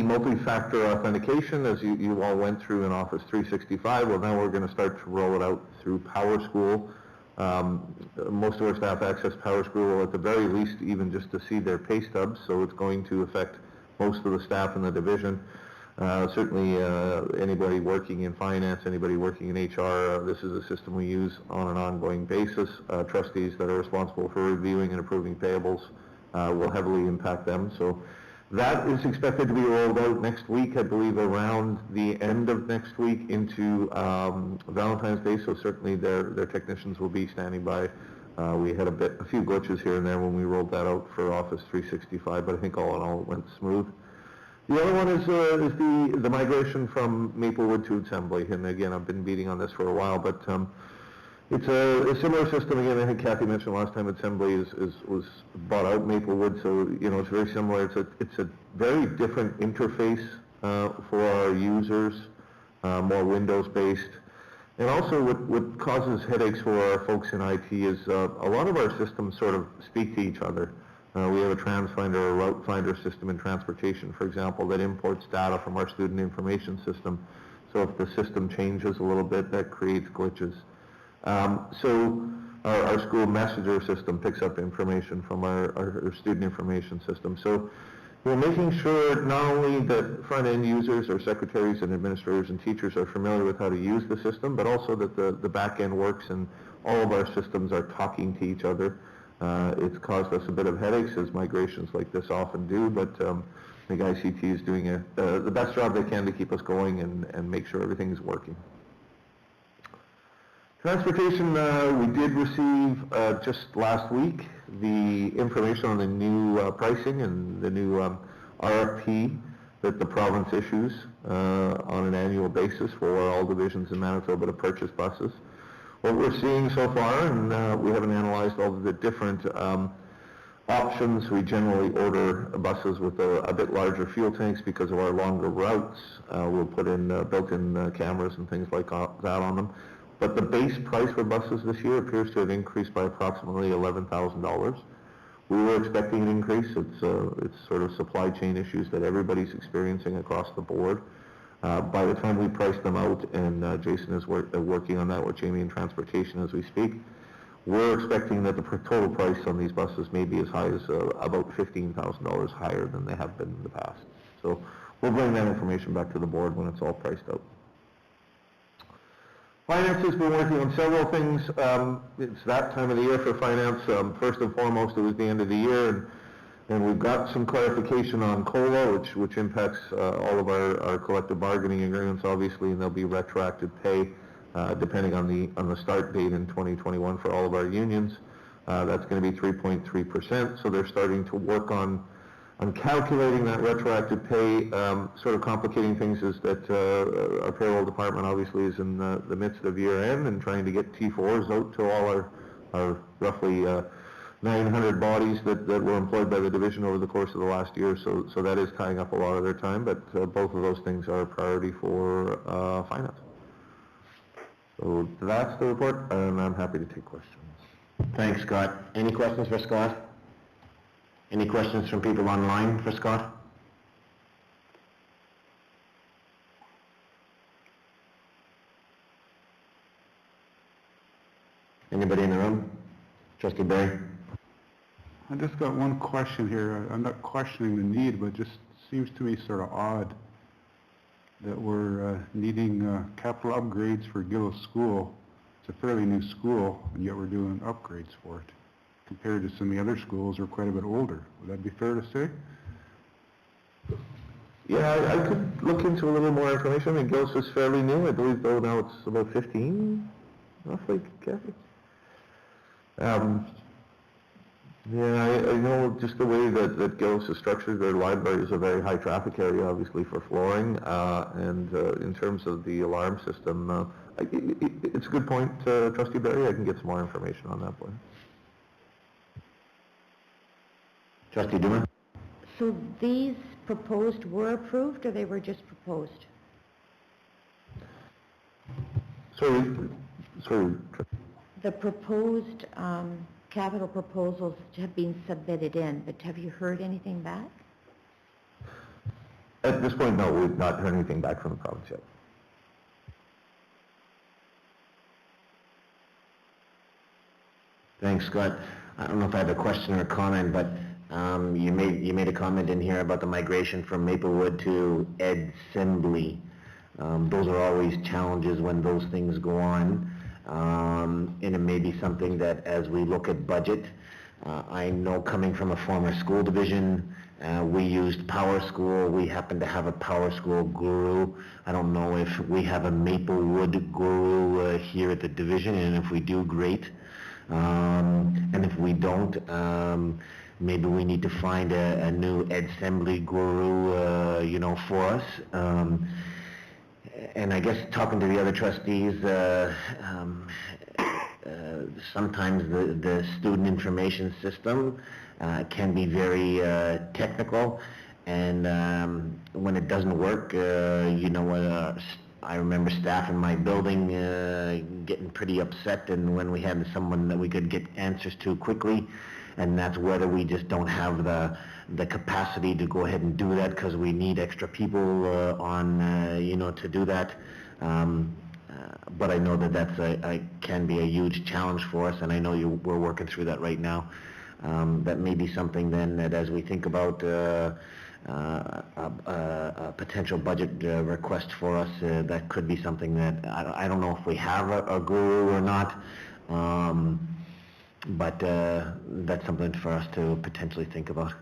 multi-factor authentication, as you all went through in Office 365, well, now we're going to start to roll it out through PowerSchool. Most of our staff access PowerSchool, at the very least, even just to see their pay stubs, so it's going to affect most of the staff in the division. Certainly anybody working in finance, anybody working in HR, this is a system we use on an ongoing basis. Trustees that are responsible for reviewing and approving payables will heavily impact them. So that is expected to be rolled out next week, I believe around the end of next week into Valentine's Day, so certainly their technicians will be standing by. We had a few glitches here and there when we rolled that out for Office 365, but I think all in all it went smooth. The other one is the migration from Maplewood to Assembly, and again, I've been beating on this for a while, but It's a similar system, again, I think Kathy mentioned last time, Assembly was bought out Maplewood, so, it's very similar. It's a very different interface for our users, more Windows-based. And also what causes headaches for our folks in IT is a lot of our systems sort of speak to each other. We have a TransFinder or Route Finder system in transportation, for example, that imports data from our student information system. So if the system changes a little bit, that creates glitches. So our school messenger system picks up information from our student information system. So we're making sure not only that front-end users or secretaries and administrators and teachers are familiar with how to use the system, but also that the back-end works and all of our systems are talking to each other. It's caused us a bit of headaches, as migrations like this often do, but I think ICT is doing the best job they can to keep us going and make sure everything's working. Transportation, we did receive just last week the information on the new pricing and the new RFP that the province issues on an annual basis for all divisions in Manitoba to purchase buses. What we're seeing so far, and we haven't analyzed all of the different options, we generally order buses with a bit larger fuel tanks because of our longer routes. We'll put in built-in cameras and things like that on them. But the base price for buses this year appears to have increased by approximately $11,000. We were expecting an increase. It's sort of supply chain issues that everybody's experiencing across the board. By the time we price them out, and Jason is working on that with Jamie in transportation as we speak, we're expecting that the total price on these buses may be as high as about $15,000 higher than they have been in the past. So we'll bring that information back to the board when it's all priced out. Finance has been working on several things. It's that time of the year for finance. First and foremost, it was the end of the year, and we've got some clarification on COLA, which impacts all of our collective bargaining agreements, obviously, and there'll be retroactive pay depending on the start date in 2021 for all of our unions. That's going to be 3.3%, so they're starting to work on calculating that retroactive pay. Sort of complicating things is that our payroll department obviously is in the midst of year end and trying to get T4s out to all our roughly 900 bodies that were employed by the division over the course of the last year, so that is tying up a lot of their time, but both of those things are a priority for finance. So that's the report, and I'm happy to take questions. Thanks, Scott. Any questions for Scott? Any questions from people online for Scott? Anybody in the room? Trustee Barry? I just got one question here. I'm not questioning the need, but it just seems to me sort of odd that we're needing capital upgrades for Gillow School. It's a fairly new school, and yet we're doing upgrades for it. Compared to some of the other schools, are quite a bit older. Would that be fair to say? Yeah, I could look into a little more information. I mean, Gillis is fairly new. I believe, though, now it's about 15, roughly, Kathy. Yeah, I know just the way that Gillis is structured. Their library is a very high traffic area, obviously, for flooring. And in terms of the alarm system, it's a good point, Trustee Barry. I can get some more information on that point. Trustee Duma? So these proposed were approved, or they were just proposed? Sorry. The proposed capital proposals have been submitted in, but have you heard anything back? At this point, no, we've not heard anything back from the province yet. Thanks, Scott. I don't know if I have a question or a comment, but you made a comment in here about the migration from Maplewood to Edsembly. Those are always challenges when those things go on, and it may be something that as we look at budget, I know coming from a former school division, we used Power School. We happen to have a Power School guru. I don't know if we have a Maplewood guru here at the division, and if we do, great. And if we don't, maybe we need to find a new Edsembly guru, for us. And I guess talking to the other trustees, sometimes the student information system can be very technical, and when it doesn't work, I remember staff in my building getting pretty upset, and when we had someone that we could get answers to quickly, and that's whether we just don't have the capacity to go ahead and do that because we need extra people to do that. But I know that can be a huge challenge for us, and I know we're working through that right now. That may be something then that as we think about a potential budget request for us, that could be something that I don't know if we have a guru or not, but that's something for us to potentially think about.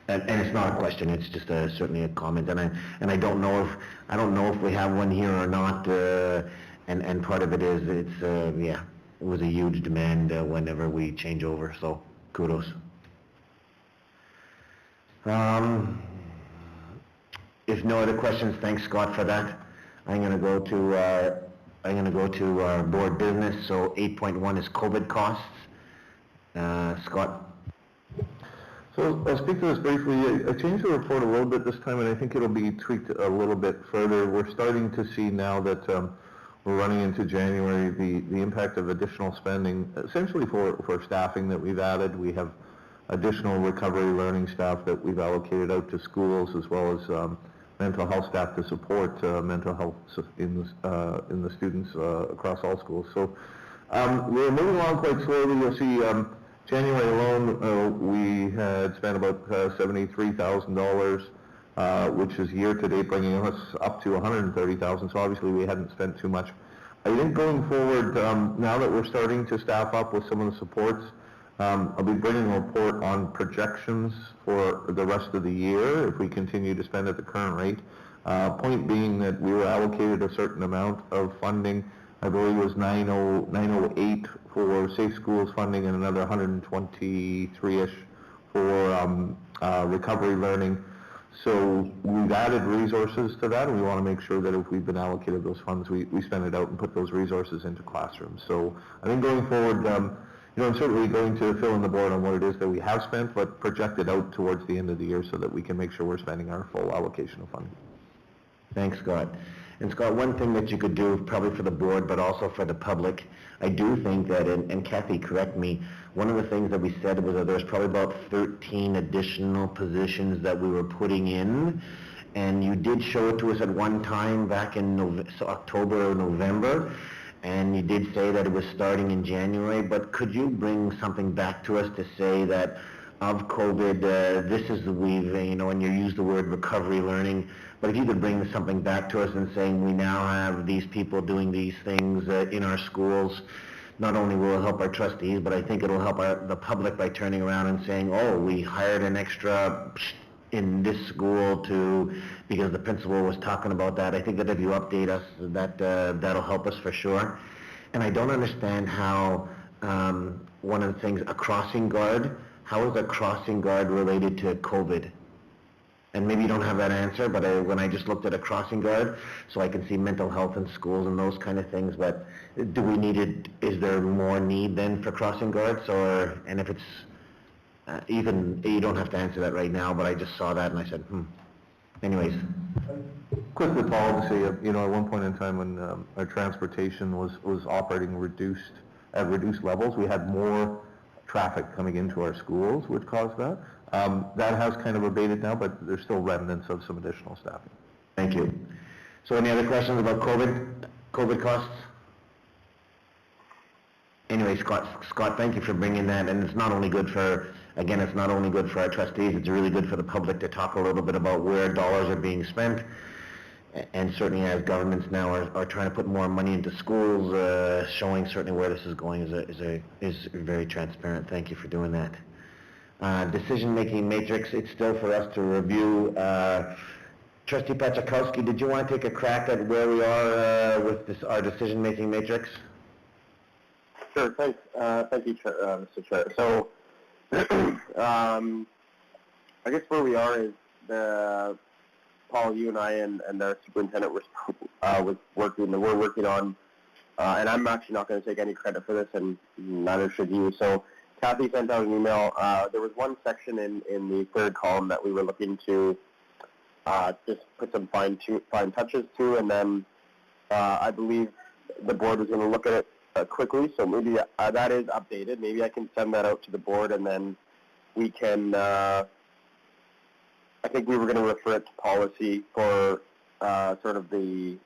And it's not a question; it's just certainly a comment. And I don't know if we have one here or not. And part of it is it was a huge demand whenever we change over. So kudos. If no other questions, thanks Scott for that. I'm going to go to our board business. So 8.1 is COVID costs. Scott. So I'll speak to this briefly. I changed the report a little bit this time, and I think it'll be tweaked a little bit further. We're starting to see now that we're running into January the impact of additional spending, essentially for staffing that we've added. We have additional recovery learning staff that we've allocated out to schools, as well as mental health staff to support mental health in the students across all schools. So we're moving along quite slowly. You'll see January alone, we had spent about $73,000, which is year-to-date bringing us up to $130,000. So obviously we hadn't spent too much. I think going forward, now that we're starting to staff up with some of the supports, I'll be bringing a report on projections for the rest of the year if we continue to spend at the current rate. Point being that we were allocated a certain amount of funding. I believe it was 908 for Safe Schools funding and another 123-ish for recovery learning. So we've added resources to that, and we want to make sure that if we've been allocated those funds, we spend it out and put those resources into classrooms. So I think going forward, I'm certainly going to fill in the board on what it is that we have spent, but project it out towards the end of the year so that we can make sure we're spending our full allocation of funding. Thanks, Scott. And Scott, one thing that you could do, probably for the board, but also for the public, I do think that, and Kathy, correct me, one of the things that we said was that there's probably about 13 additional positions that we were putting in, and you did show it to us at one time back in October or November, and you did say that it was starting in January, but could you bring something back to us to say that of COVID, this is and you use the word recovery learning, but if you could bring something back to us and saying we now have these people doing these things in our schools, not only will it help our trustees, but I think it'll help the public by turning around and saying, oh, we hired an extra in this school because the principal was talking about that. I think that if you update us, that'll help us for sure. And I don't understand how one of the things, a crossing guard, how is a crossing guard related to COVID? And maybe you don't have that answer, but when I just looked at a crossing guard, so I can see mental health in schools and those kind of things, but do we need it, is there more need then for crossing guards, and if it's, even, you don't have to answer that right now, but I just saw that and I said, Anyways. Quick with policy, at one point in time when our transportation was operating at reduced levels, we had more traffic coming into our schools, which caused that. That has kind of abated now, but there's still remnants of some additional staffing. Thank you. So any other questions about COVID costs? Anyway, Scott, thank you for bringing that, and it's not only good for, again, it's not only good for our trustees, it's really good for the public to talk a little bit about where dollars are being spent, and certainly as governments now are trying to put more money into schools, showing certainly where this is going is very transparent. Thank you for doing that. Decision-making matrix, it's still for us to review. Trustee Pachakowski, did you want to take a crack at where we are with our decision-making matrix? Sure, thanks. Thank you, Mr. Chair. So, I guess where we are is Paul, you and I and our superintendent we're working on and I'm actually not going to take any credit for this, and neither should you. So Kathy sent out an email. There was one section in the third column that we were looking to just put some fine touches to, and then I believe the board was going to look at it quickly, so maybe that is updated. Maybe I can send that out to the board, and then we can, I think we were going to refer it to policy for sort of the,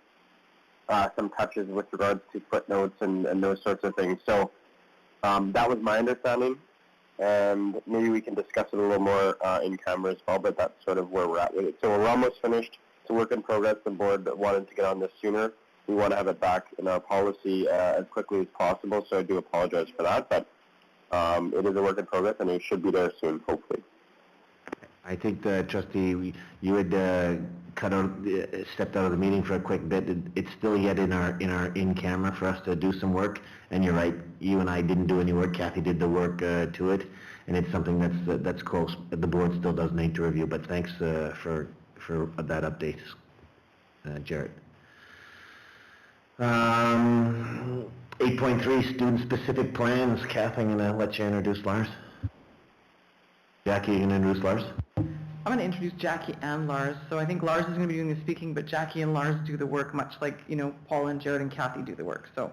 some touches with regards to footnotes and those sorts of things. So that was my understanding, and maybe we can discuss it a little more in camera as well, but that's sort of where we're at with it. So we're almost finished. It's a work in progress. The board wanted to get on this sooner. We want to have it back in our policy as quickly as possible, so I do apologize for that, but it is a work in progress, and it should be there soon, hopefully. I think, Trustee, you had stepped out of the meeting for a quick bit. It's still yet in our in-camera for us to do some work, and you're right, you and I didn't do any work. Kathy did the work to it, and it's something that's close. The board still does need to review, but thanks for that update, Jarrett. 8.3, student-specific plans. Kathy, I'm going to let you introduce Lars. Jackie, you going to introduce Lars? I'm going to introduce Jackie and Lars. So I think Lars is going to be doing the speaking, but Jackie and Lars do the work, much like, you know, Paul and Jared and Kathy do the work. So.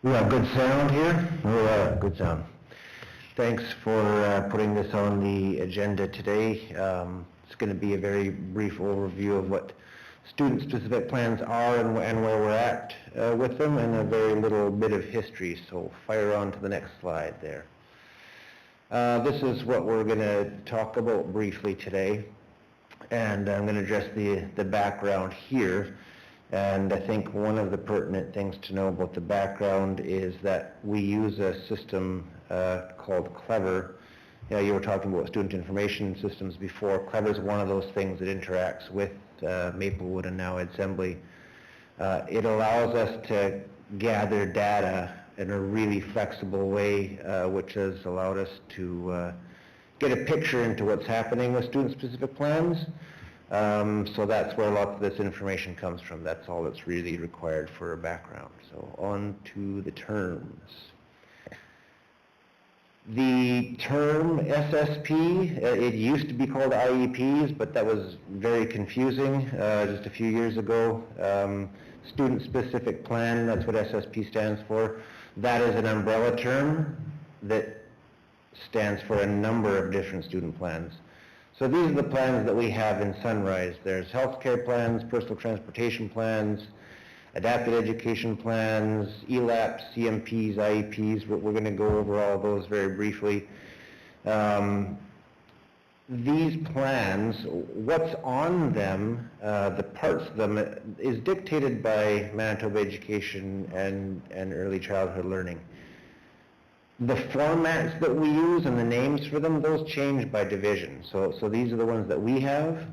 We have good sound here. Good sound. Thanks for putting this on the agenda today. It's going to be a very brief overview of what student-specific plans are and where we're at with them, and a very little bit of history. So fire on to the next slide there. This is what we're going to talk about briefly today, and I'm going to address the background here. And I think one of the pertinent things to know about the background is that we use a system called Clever. You were talking about student information systems before. Clever is one of those things that interacts with Maplewood and now Assembly. It allows us to gather data in a really flexible way, which has allowed us to get a picture into what's happening with student-specific plans. So that's where a lot of this information comes from. That's all that's really required for a background. So on to the terms. The term SSP, it used to be called IEPs, but that was very confusing just a few years ago. Student-specific plan, that's what SSP stands for. That is an umbrella term that stands for a number of different student plans. So these are the plans that we have in Sunrise. There's healthcare plans, personal transportation plans, adapted education plans, ELAPs, CMPs, IEPs. We're going to go over all of those very briefly. These plans, what's on them, the parts of them, is dictated by Manitoba Education and Early Childhood Learning. The formats that we use and the names for them, those change by division. So these are the ones that we have.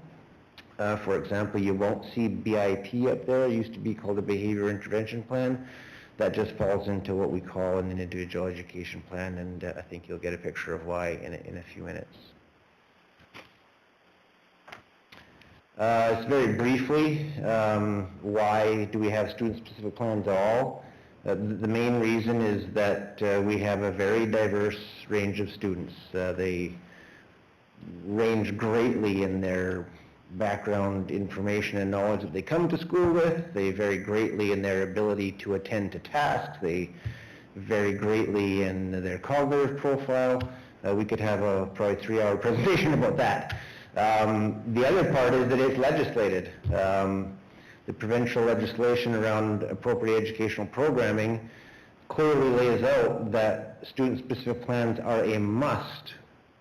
For example, you won't see BIP up there. It used to be called a Behavior Intervention Plan. That just falls into what we call an Individual Education Plan, and I think you'll get a picture of why in a few minutes. Very briefly, why do we have student-specific plans at all? The main reason is that we have a very diverse range of students. They range greatly in their background information and knowledge that they come to school with. They vary greatly in their ability to attend to tasks. They vary greatly in their cognitive profile. We could have a probably 3-hour presentation about that. The other part is that it's legislated. The provincial legislation around appropriate educational programming clearly lays out that student-specific plans are a must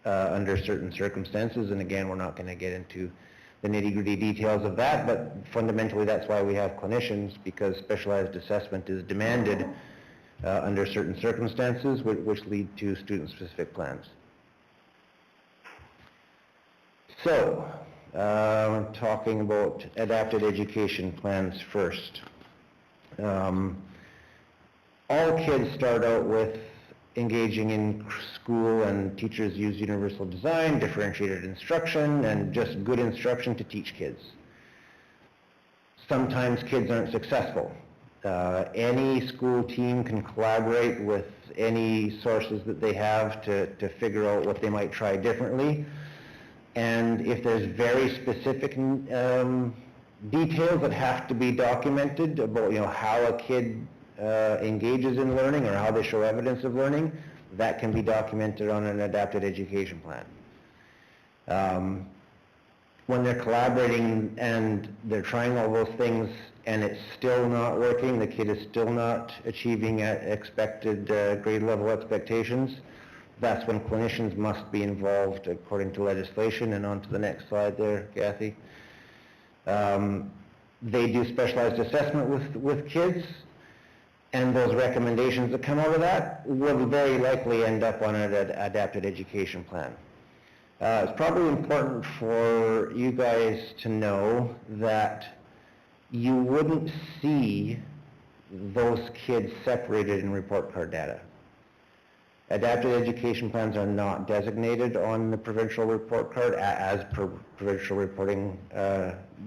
under certain circumstances, and again, we're not going to get into the nitty-gritty details of that, but fundamentally that's why we have clinicians, because specialized assessment is demanded under certain circumstances, which lead to student-specific plans. So, talking about adapted education plans first. All kids start out with engaging in school, and teachers use universal design, differentiated instruction, and just good instruction to teach kids. Sometimes kids aren't successful. Any school team can collaborate with any sources that they have to figure out what they might try differently. And if there's very specific details that have to be documented about, how a kid engages in learning or how they show evidence of learning, that can be documented on an adapted education plan. When they're collaborating and they're trying all those things and it's still not working, the kid is still not achieving expected grade level expectations, that's when clinicians must be involved according to legislation. And on to the next slide there, Kathy. They do specialized assessment with kids, and those recommendations that come out of that will very likely end up on an adapted education plan. It's probably important for you guys to know that you wouldn't see those kids separated in report card data. Adapted education plans are not designated on the provincial report card as per provincial reporting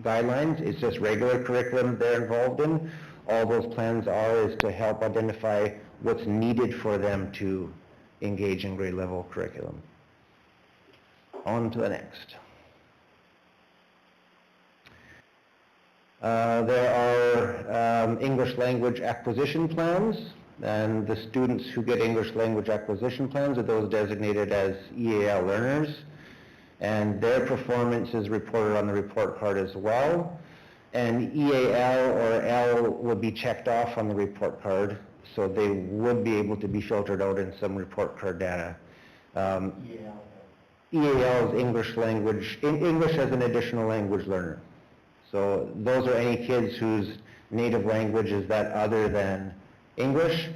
guidelines. It's just regular curriculum they're involved in. All those plans are is to help identify what's needed for them to engage in grade level curriculum. On to the next. There are English language acquisition plans, and the students who get English language acquisition plans are those designated as EAL learners, and their performance is reported on the report card as well. And EAL or L would be checked off on the report card, so they would be able to be filtered out in some report card data. EAL is English language, English as an additional language learner. So those are any kids whose native language is that other than English,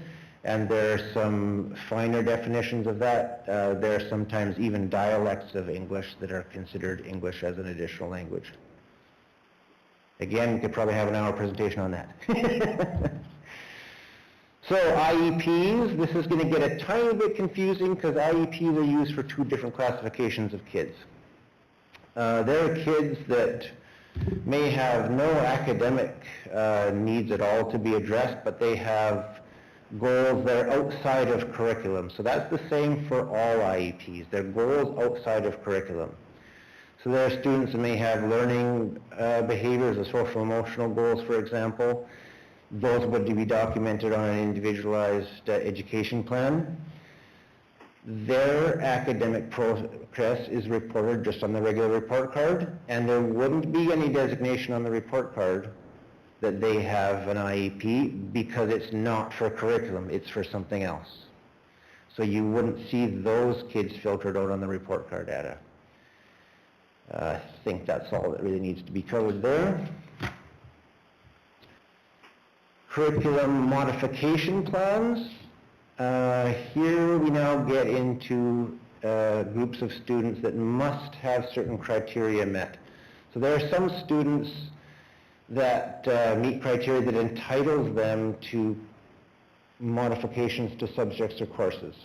and there are some finer definitions of that. There are sometimes even dialects of English that are considered English as an additional language. Again, we could probably have an hour presentation on that. So IEPs, this is going to get a tiny bit confusing because IEPs are used for two different classifications of kids. There are kids that may have no academic needs at all to be addressed, but they have goals that are outside of curriculum. So that's the same for all IEPs. They're goals outside of curriculum. So there are students that may have learning behaviors or social emotional goals, for example. Those would be documented on an individualized education plan. Their academic progress is reported just on the regular report card, and there wouldn't be any designation on the report card that they have an IEP because it's not for curriculum, it's for something else. So you wouldn't see those kids filtered out on the report card data. I think that's all that really needs to be covered there. Curriculum modification plans. Here we now get into groups of students that must have certain criteria met. So there are some students that meet criteria that entitles them to modifications to subjects or courses.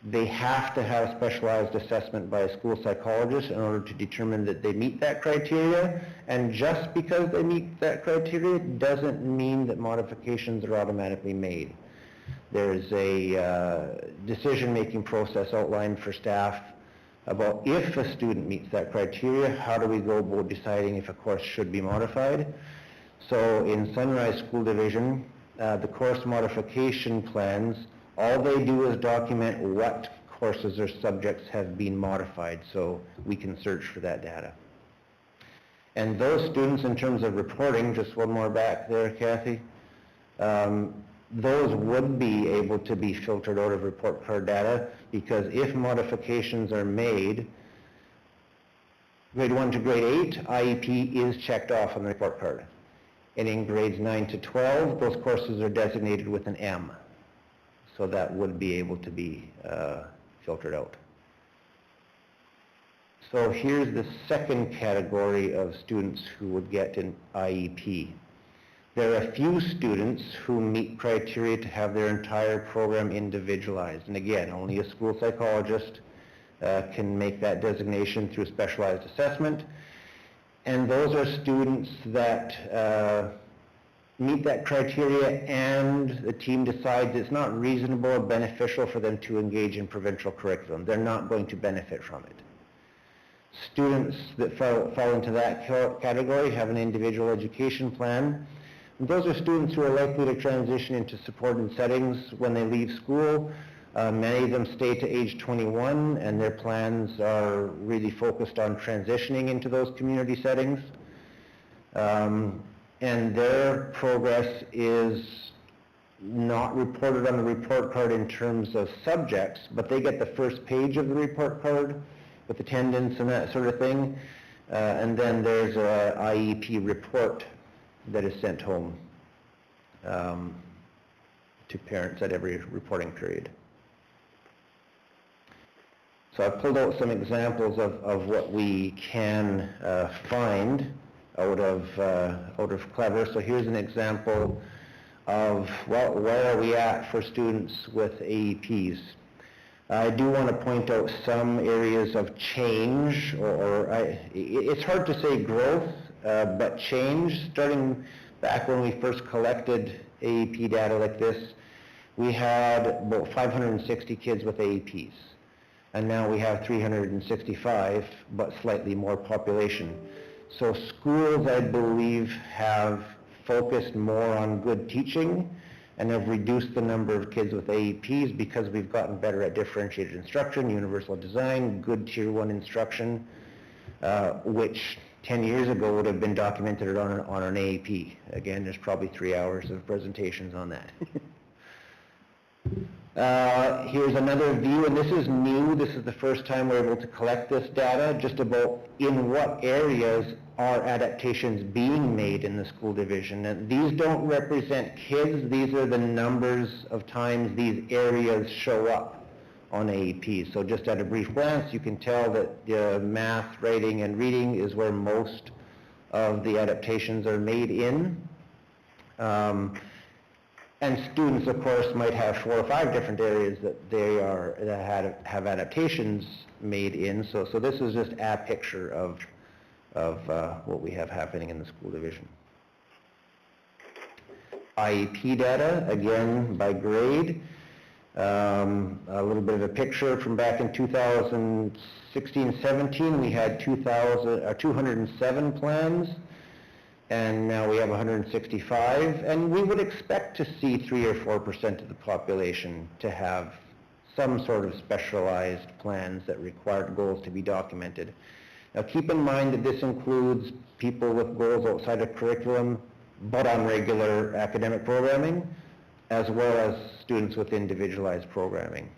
They have to have specialized assessment by a school psychologist in order to determine that they meet that criteria, and just because they meet that criteria doesn't mean that modifications are automatically made. There's a decision-making process outlined for staff about if a student meets that criteria, how do we go about deciding if a course should be modified. So in Sunrise School Division, the course modification plans, all they do is document what courses or subjects have been modified, so we can search for that data. And those students, in terms of reporting, just one more back there, Kathy, those would be able to be filtered out of report card data, because if modifications are made, grade 1 to grade 8, IEP is checked off on the report card. And in grades 9 to 12, those courses are designated with an M. So that would be able to be filtered out. So here's the second category of students who would get an IEP. There are a few students who meet criteria to have their entire program individualized. And again, only a school psychologist can make that designation through specialized assessment. And those are students that meet that criteria and the team decides it's not reasonable or beneficial for them to engage in provincial curriculum. They're not going to benefit from it. Students that fall into that category have an individual education plan. And those are students who are likely to transition into supported settings when they leave school. Many of them stay to age 21 and their plans are really focused on transitioning into those community settings. And their progress is not reported on the report card in terms of subjects, but they get the first page of the report card with attendance and that sort of thing. And then there's a IEP report that is sent home to parents at every reporting period. So I've pulled out some examples of what we can find out of Clever. So here's an example of, well, where are we at for students with AEPs. I do want to point out some areas of change, it's hard to say growth, but change. Starting back when we first collected AEP data like this, we had about 560 kids with AEPs. And now we have 365, but slightly more population. So schools, I believe, have focused more on good teaching and have reduced the number of kids with AEPs because we've gotten better at differentiated instruction, universal design, good Tier 1 instruction, which 10 years ago would have been documented on an AEP. Again, there's probably 3 hours of presentations on that. Here's another view, and this is new. This is the first time we're able to collect this data, just about in what areas are adaptations being made in the school division. And these don't represent kids. These are the numbers of times these areas show up on AEP. So just at a brief glance, you can tell that math, writing, and reading is where most of the adaptations are made in. And students, of course, might have 4 or 5 different areas that have adaptations made in. So this is just a picture of what we have happening in the school division. IEP data, again by grade. A little bit of a picture from back in 2016-17. We had 207 plans. And now we have 165, and we would expect to see 3 or 4% of the population to have some sort of specialized plans that require goals to be documented. Now keep in mind that this includes people with goals outside of curriculum, but on regular academic programming, as well as students with individualized programming.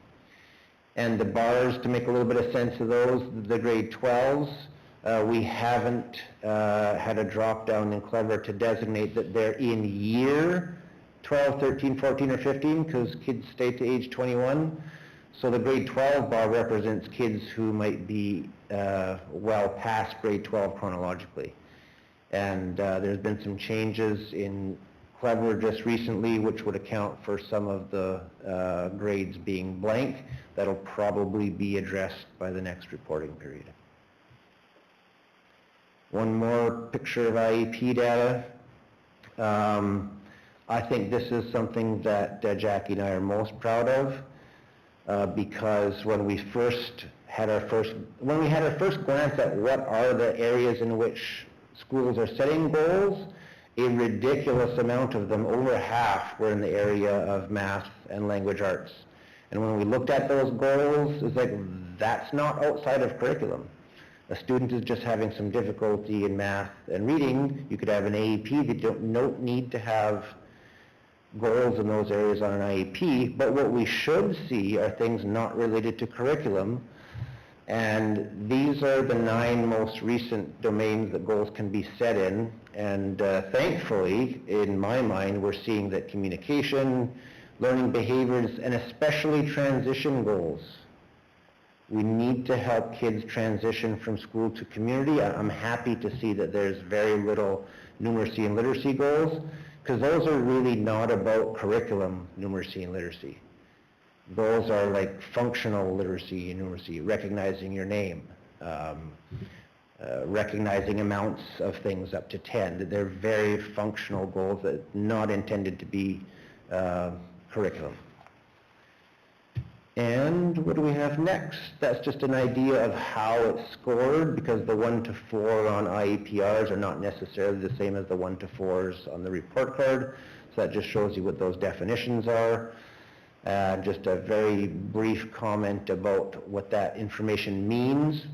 And the bars, to make a little bit of sense of those, the grade 12s, we haven't had a drop down in Clever to designate that they're in year 12, 13, 14, or 15, because kids stay to age 21. So the grade 12 bar represents kids who might be well past grade 12 chronologically. And there's been some changes in Clever just recently, which would account for some of the grades being blank. That'll probably be addressed by the next reporting period. One more picture of IEP data. I think this is something that Jackie and I are most proud of because when we had our first glance at what are the areas in which schools are setting goals, a ridiculous amount of them, over half, were in the area of math and language arts. And when we looked at those goals, it's like, that's not outside of curriculum. A student is just having some difficulty in math and reading. You could have an AEP that don't need to have goals in those areas on an IEP, but what we should see are things not related to curriculum, and these are the 9 most recent domains that goals can be set in, and thankfully, in my mind, we're seeing that communication, learning behaviors, and especially transition goals We need to help kids transition from school to community. I'm happy to see that there's very little numeracy and literacy goals, because those are really not about curriculum numeracy and literacy. Those are like functional literacy and numeracy, recognizing your name, recognizing amounts of things up to 10. They're very functional goals that are not intended to be curriculum. And what do we have next? That's just an idea of how it's scored, because the 1 to 4 on IEPRs are not necessarily the same as the 1 to 4s on the report card. So that just shows you what those definitions are. Just a very brief comment about what that information means.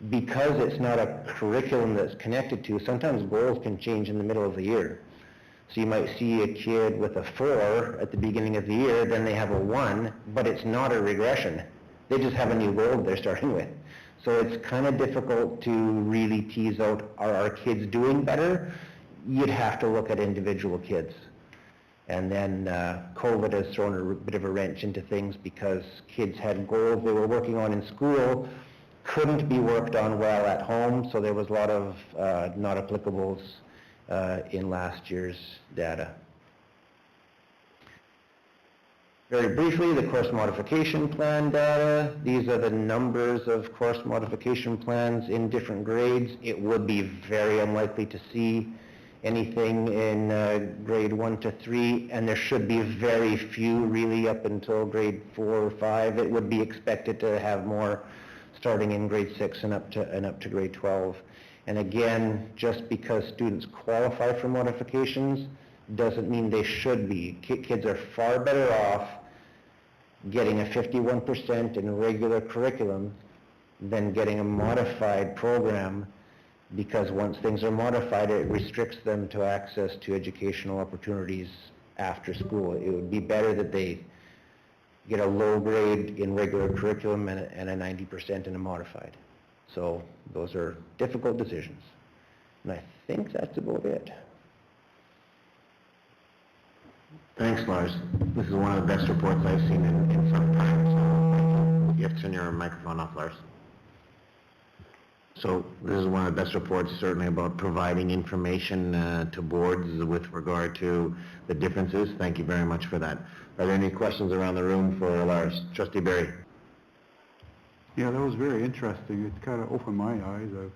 Because it's not a curriculum that's connected to, sometimes goals can change in the middle of the year. So you might see a kid with a 4 at the beginning of the year, then they have a 1, but it's not a regression. They just have a new goal they're starting with. So it's kind of difficult to really tease out, are our kids doing better? You'd have to look at individual kids. And then COVID has thrown a bit of a wrench into things, because kids had goals they were working on in school, couldn't be worked on well at home, so there was a lot of not applicables in last year's data. Very briefly, the course modification plan data. These are the numbers of course modification plans in different grades. It would be very unlikely to see anything in grade 1 to 3, and there should be very few really up until grade 4 or 5. It would be expected to have more starting in grade 6 and up to grade 12. And again, just because students qualify for modifications doesn't mean they should be. Kids are far better off getting a 51% in regular curriculum than getting a modified program, because once things are modified, it restricts them to access to educational opportunities after school. It would be better that they get a low grade in regular curriculum and a 90% in a modified. So those are difficult decisions. And I think that's about it. Thanks, Lars. This is one of the best reports I've seen in some time, so you have to turn your microphone off, Lars. So this is one of the best reports, certainly, about providing information to boards with regard to the differences. Thank you very much for that. Are there any questions around the room for Lars? Trustee Berry. Yeah, that was very interesting. It kind of opened my eyes. I've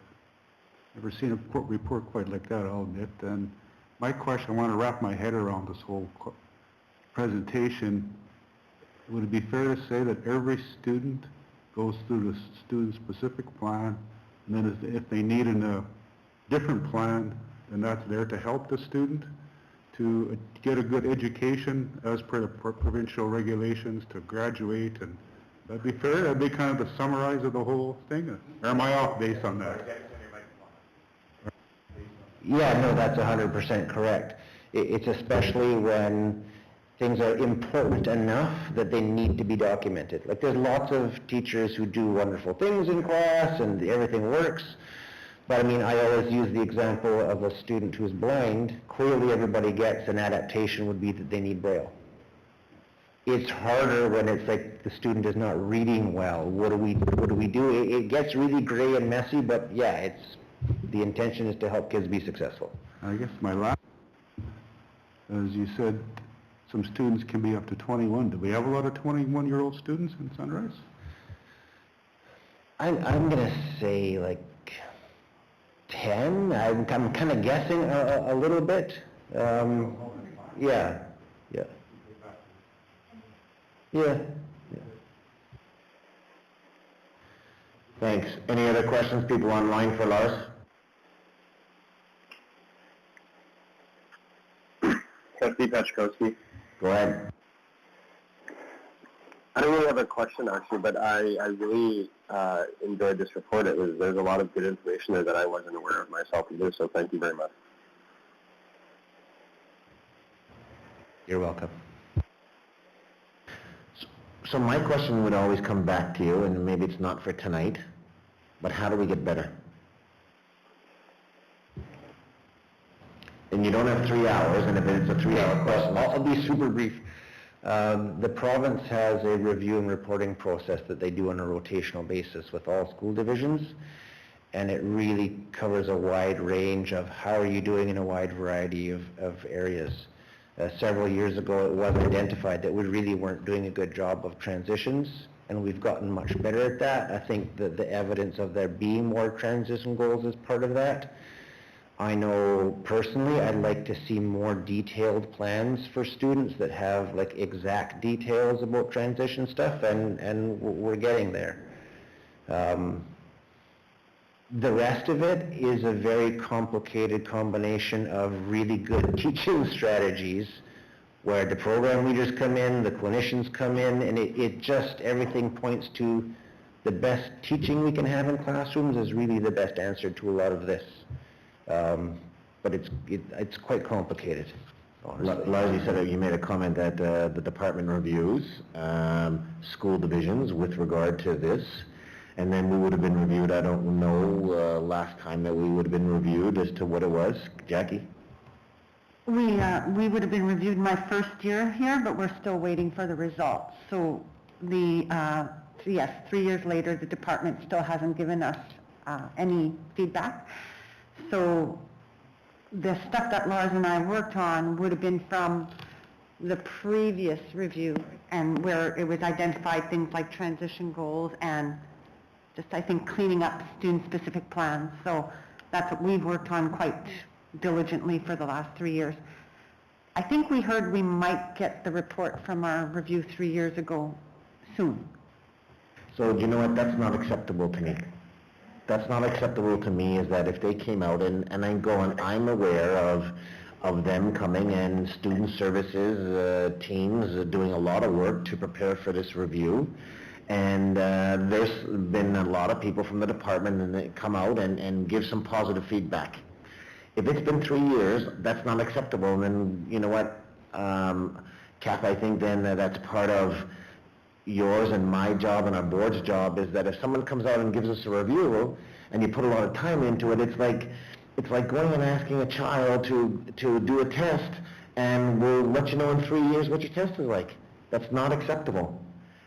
never seen a report quite like that, I'll admit. And my question, I want to wrap my head around this whole presentation. Would it be fair to say that every student goes through the student-specific plan, and then if they need a different plan, then that's there to help the student to get a good education as per the provincial regulations to graduate? And that'd be fair? That'd be kind of the summarize of the whole thing? Or am I off base on that? Yeah, no, that's 100% correct. It's especially when things are important enough that they need to be documented. Like, there's lots of teachers who do wonderful things in class and everything works, but I mean, I always use the example of a student who's blind. Clearly everybody gets an adaptation would be that they need Braille. It's harder when it's like the student is not reading well. What do we do? It gets really gray and messy, but yeah, the intention is to help kids be successful. I guess my last, as you said, some students can be up to 21. Do we have a lot of 21-year-old students in Sunrise? I'm going to say like 10. I'm kind of guessing a little bit. Yeah. Thanks. Any other questions, people online for Lars? Trustee Peczkowski. Go ahead. I don't really have a question, actually, but I really enjoyed this report. There's a lot of good information there that I wasn't aware of myself either, so thank you very much. You're welcome. So my question would always come back to you, and maybe it's not for tonight, but how do we get better? And you don't have 3 hours, and if it's a 3-hour question, I'll be super brief. The province has a review and reporting process that they do on a rotational basis with all school divisions, and it really covers a wide range of how are you doing in a wide variety of areas. Several years ago, it was identified that we really weren't doing a good job of transitions, and we've gotten much better at that. I think that the evidence of there being more transition goals is part of that. I know personally I'd like to see more detailed plans for students that have like exact details about transition stuff, and we're getting there. The rest of it is a very complicated combination of really good teaching strategies where the program leaders come in, the clinicians come in, and it just, everything points to the best teaching we can have in classrooms is really the best answer to a lot of this. But it's quite complicated. Lars, you said you made a comment that the department reviews school divisions with regard to this, and then we would have been reviewed. I don't know last time that we would have been reviewed as to what it was. Jackie? We would have been reviewed my first year here, but we're still waiting for the results. So yes, 3 years later, the department still hasn't given us any feedback. So the stuff that Lars and I worked on would have been from the previous review, and where it was identified things like transition goals and just, I think, cleaning up student-specific plans. So that's what we've worked on quite diligently for the last 3 years. I think we heard we might get the report from our review 3 years ago soon. So you know what, that's not acceptable to me. That's not acceptable to me, is that if they came out and I'm going, I'm aware of them coming and student services teams doing a lot of work to prepare for this review. And there's been a lot of people from the department and they come out and give some positive feedback. If it's been 3 years, that's not acceptable. And then, you know what, Kath, I think then that's part of yours and my job and our board's job, is that if someone comes out and gives us a review and you put a lot of time into it, it's like going and asking a child to do a test and we'll let you know in 3 years what your test is like. That's not acceptable.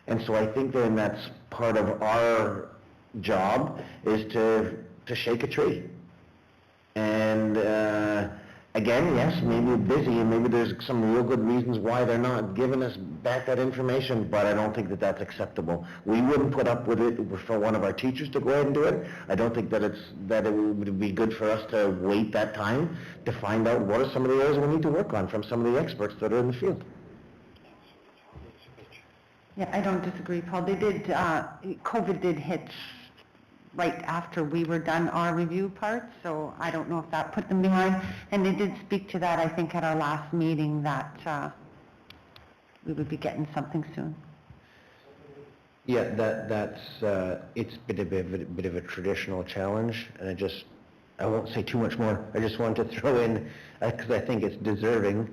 And so I think then that's part of our job, is to shake a tree. And again, yes, maybe we're busy and maybe there's some real good reasons why they're not giving us back that information, but I don't think that that's acceptable. We wouldn't put up with it for one of our teachers to go ahead and do it. I don't think that it would be good for us to wait that time to find out what are some of the areas we need to work on from some of the experts that are in the field. Yeah, I don't disagree, Paul. They did, COVID did hit right after we were done our review part, so I don't know if that put them behind. And they did speak to that, I think, at our last meeting, that we would be getting something soon. Yeah, that's it's been a bit of a traditional challenge, and I won't say too much more. I just wanted to throw in, because I think it's deserving.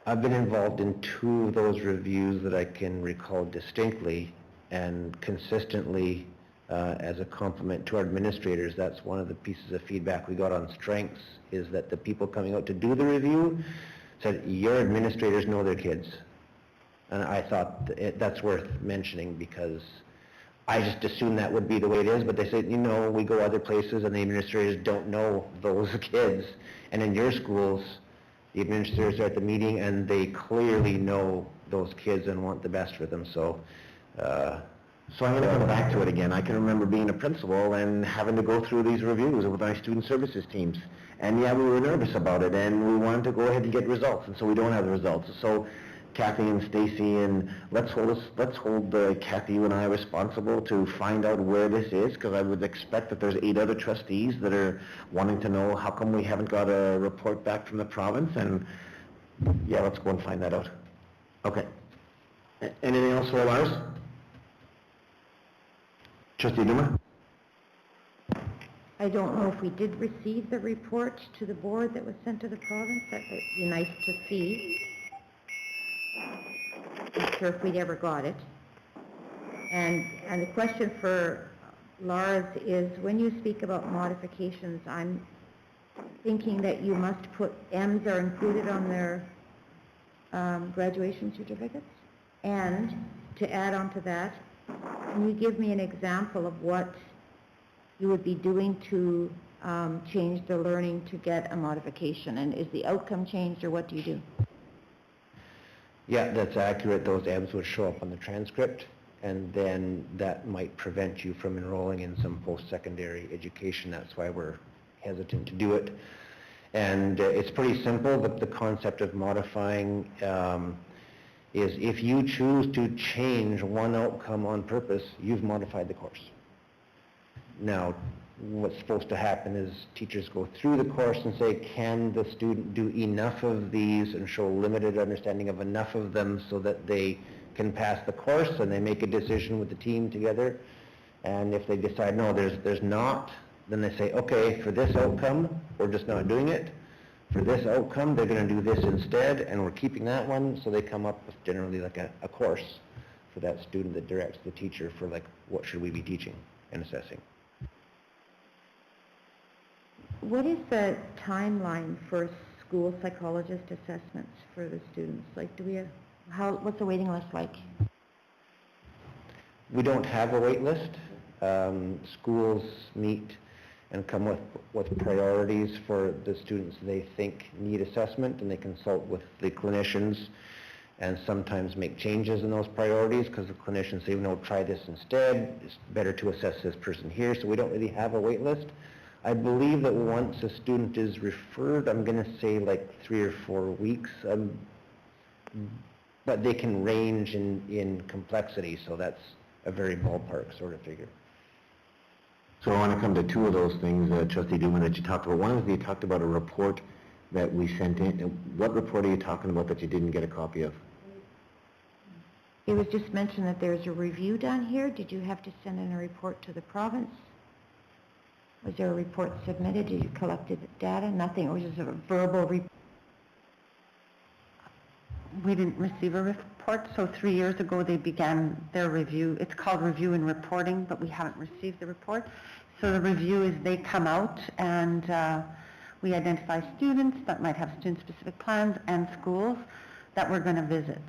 I've been involved in 2 of those reviews that I can recall distinctly, and consistently, as a compliment to our administrators, that's one of the pieces of feedback we got on strengths, is that the people coming out to do the review said, your administrators know their kids. And I thought that's worth mentioning, because I just assumed that would be the way it is, but they said, we go other places and the administrators don't know those kids. And in your schools, the administrators are at the meeting and they clearly know those kids and want the best for them. So I'm going to come back to it again. I can remember being a principal and having to go through these reviews with my student services teams. And yeah, we were nervous about it and we wanted to go ahead and get results, and so we don't have the results. So Kathy and Stacy, and let's hold Kathy, you and I responsible to find out where this is, because I would expect that there's 8 other trustees that are wanting to know how come we haven't got a report back from the province, and yeah, let's go and find that out. Okay. Anything else for Lars? Trustee Duma? I don't know if we did receive the report to the board that was sent to the province. That would be nice to see. Not sure if we'd ever got it. And the question for Lars is, when you speak about modifications, I'm thinking that you must put M's are included on their graduation certificates? And to add on to that, can you give me an example of what you would be doing to change the learning to get a modification? And is the outcome changed, or what do you do? Yeah, that's accurate. Those EBs would show up on the transcript, and then that might prevent you from enrolling in some post-secondary education. That's why we're hesitant to do it. And it's pretty simple. The concept of modifying is if you choose to change one outcome on purpose, you've modified the course. Now, what's supposed to happen is teachers go through the course and say, can the student do enough of these and show limited understanding of enough of them so that they can pass the course, and they make a decision with the team together. And if they decide, no, there's not, then they say, okay, for this outcome, we're just not doing it. For this outcome, they're going to do this instead, and we're keeping that one, so they come up with generally like a course for that student that directs the teacher for like, what should we be teaching and assessing. What is the timeline for school psychologist assessments for the students? Like, do we have, what's the waiting list like? We don't have a wait list. Schools meet and come with priorities for the students they think need assessment, and they consult with the clinicians and sometimes make changes in those priorities because the clinicians say, no, try this instead. It's better to assess this person here. So we don't really have a wait list. I believe that once a student is referred, I'm going to say like 3 or 4 weeks, but they can range in complexity, so that's a very ballpark sort of figure. So I want to come to two of those things, Trustee Duman, that you talked about. One is you talked about a report that we sent in. What report are you talking about that you didn't get a copy of? It was just mentioned that there's a review done here. Did you have to send in a report to the province? Was there a report submitted? Did you collect data? Nothing. It was just a verbal report. We didn't receive a report, so 3 years ago they began their review. It's called review and reporting, but we haven't received the report. So the review is they come out and we identify students that might have student-specific plans and schools that we're going to visit.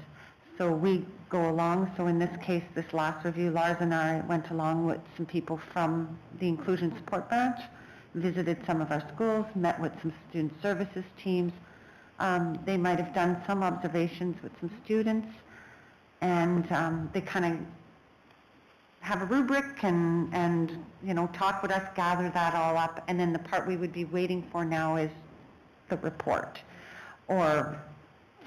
So we go along. So in this case, this last review, Lars and I went along with some people from the Inclusion Support Branch, visited some of our schools, met with some student services teams. They might have done some observations with some students, and they kind of have a rubric and you know, talk with us, gather that all up, and then the part we would be waiting for now is the report or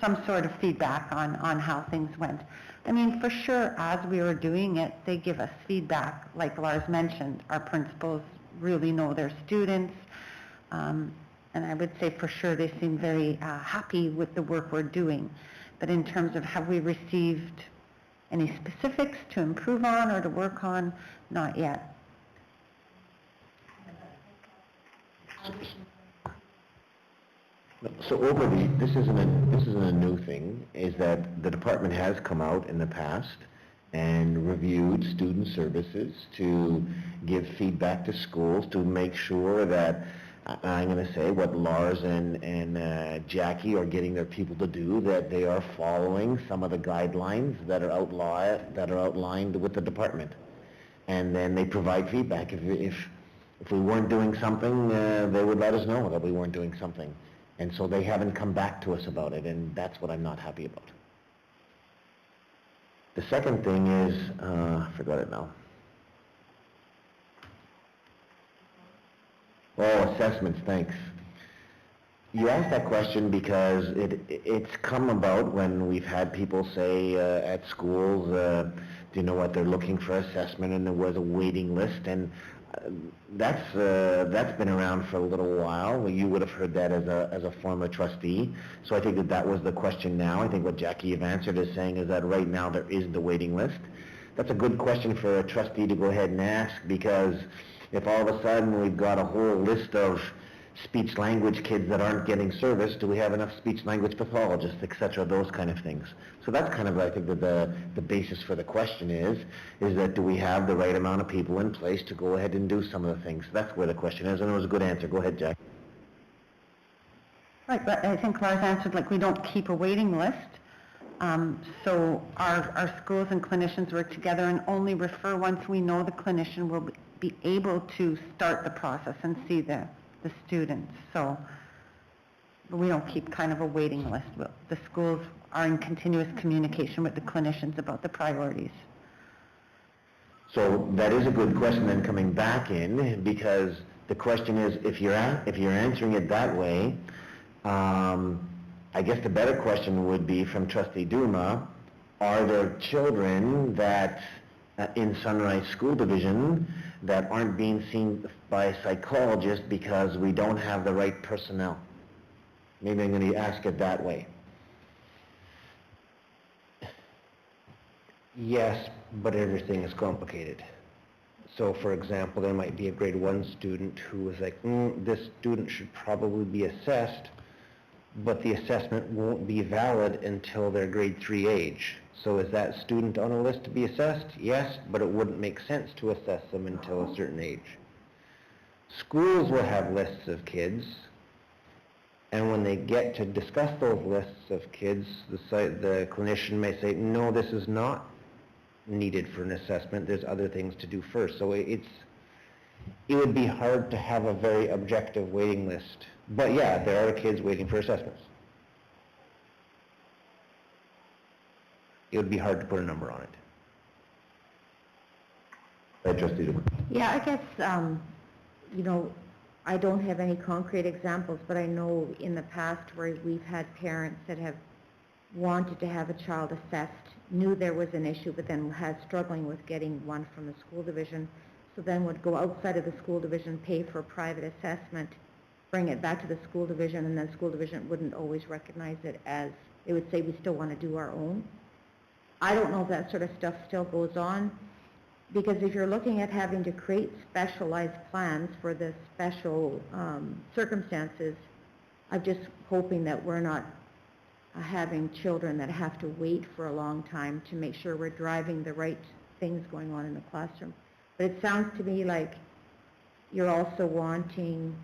some sort of feedback on how things went. I mean, for sure, as we were doing it, they give us feedback. Like Lars mentioned, our principals really know their students, and I would say for sure they seem very happy with the work we're doing. But in terms of have we received any specifics to improve on or to work on, not yet. So this isn't a new thing, is that the department has come out in the past and reviewed student services to give feedback to schools to make sure that, I'm going to say, what Lars and Jackie are getting their people to do, that they are following some of the guidelines that are outlined with the department. And then they provide feedback. If we weren't doing something, they would let us know that we weren't doing something. And so they haven't come back to us about it, and that's what I'm not happy about. The second thing is, I forgot it now. Oh, assessments, thanks. You asked that question because it's come about when we've had people say at schools, do you know what, they're looking for assessment, and there was a waiting list, and that's been around for a little while. You would have heard that as a former trustee. So I think that was the question now. I think what Jackie have answered is saying is that right now there is the waiting list. That's a good question for a trustee to go ahead and ask, because if all of a sudden we've got a whole list of speech language kids that aren't getting service, do we have enough speech language pathologists, etc., those kind of things. So that's kind of, I think, the basis for the question is that do we have the right amount of people in place to go ahead and do some of the things. That's where the question is, and it was a good answer. Go ahead, Jack. Right, but I think Lars answered, like, we don't keep a waiting list. So our schools and clinicians work together and only refer once we know the clinician will be able to start the process and see the students. So we don't keep kind of a waiting list. The schools are in continuous communication with the clinicians about the priorities. So that is a good question then coming back in, because the question is, if you're answering it that way, I guess the better question would be from Trustee Duma, are there children that in Sunrise School Division that aren't being seen by a psychologist because we don't have the right personnel? Maybe I'm going to ask it that way. Yes, but everything is complicated. So, for example, there might be a grade 1 student who is like, this student should probably be assessed, but the assessment won't be valid until their grade 3 age. So is that student on a list to be assessed? Yes, but it wouldn't make sense to assess them until a certain age. Schools will have lists of kids, and when they get to discuss those lists of kids, the clinician may say, no, this is not needed for an assessment, there's other things to do first. So it would be hard to have a very objective waiting list. But yeah, there are kids waiting for assessments. It would be hard to put a number on it. Yeah, I guess, you know, I don't have any concrete examples, but I know in the past where we've had parents that have wanted to have a child assessed, knew there was an issue, but then had struggling with getting one from the school division, so then would go outside of the school division, pay for a private assessment, bring it back to the school division, and then school division wouldn't always recognize it as, they would say we still want to do our own. I don't know if that sort of stuff still goes on, because if you're looking at having to create specialized plans for the special circumstances, I'm just hoping that we're not having children that have to wait for a long time to make sure we're driving the right things going on in the classroom. But it sounds to me like you're also wanting,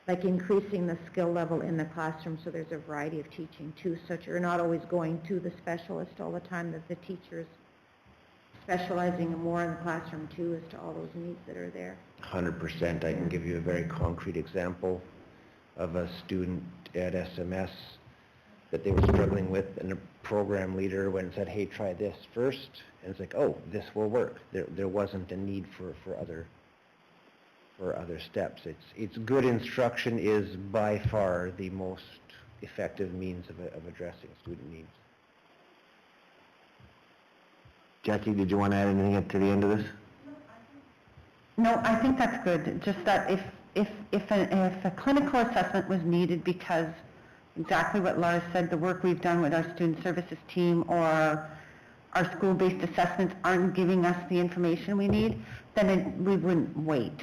like, increasing the skill level in the classroom so there's a variety of teaching too, so that you're not always going to the specialist all the time, that the teachers specializing more in the classroom too as to all those needs that are there. 100%. I can give you a very concrete example of a student at SMS that they were struggling with, and a program leader went and said, hey, try this first, and it's like, oh, this will work. There wasn't a need for other steps. It's good instruction is by far the most effective means of addressing student needs. Jackie, did you want to add anything to the end of this? No, I think that's good. Just that if a clinical assessment was needed because exactly what Laura said, the work we've done with our student services team or our school-based assessments aren't giving us the information we need, then we wouldn't wait.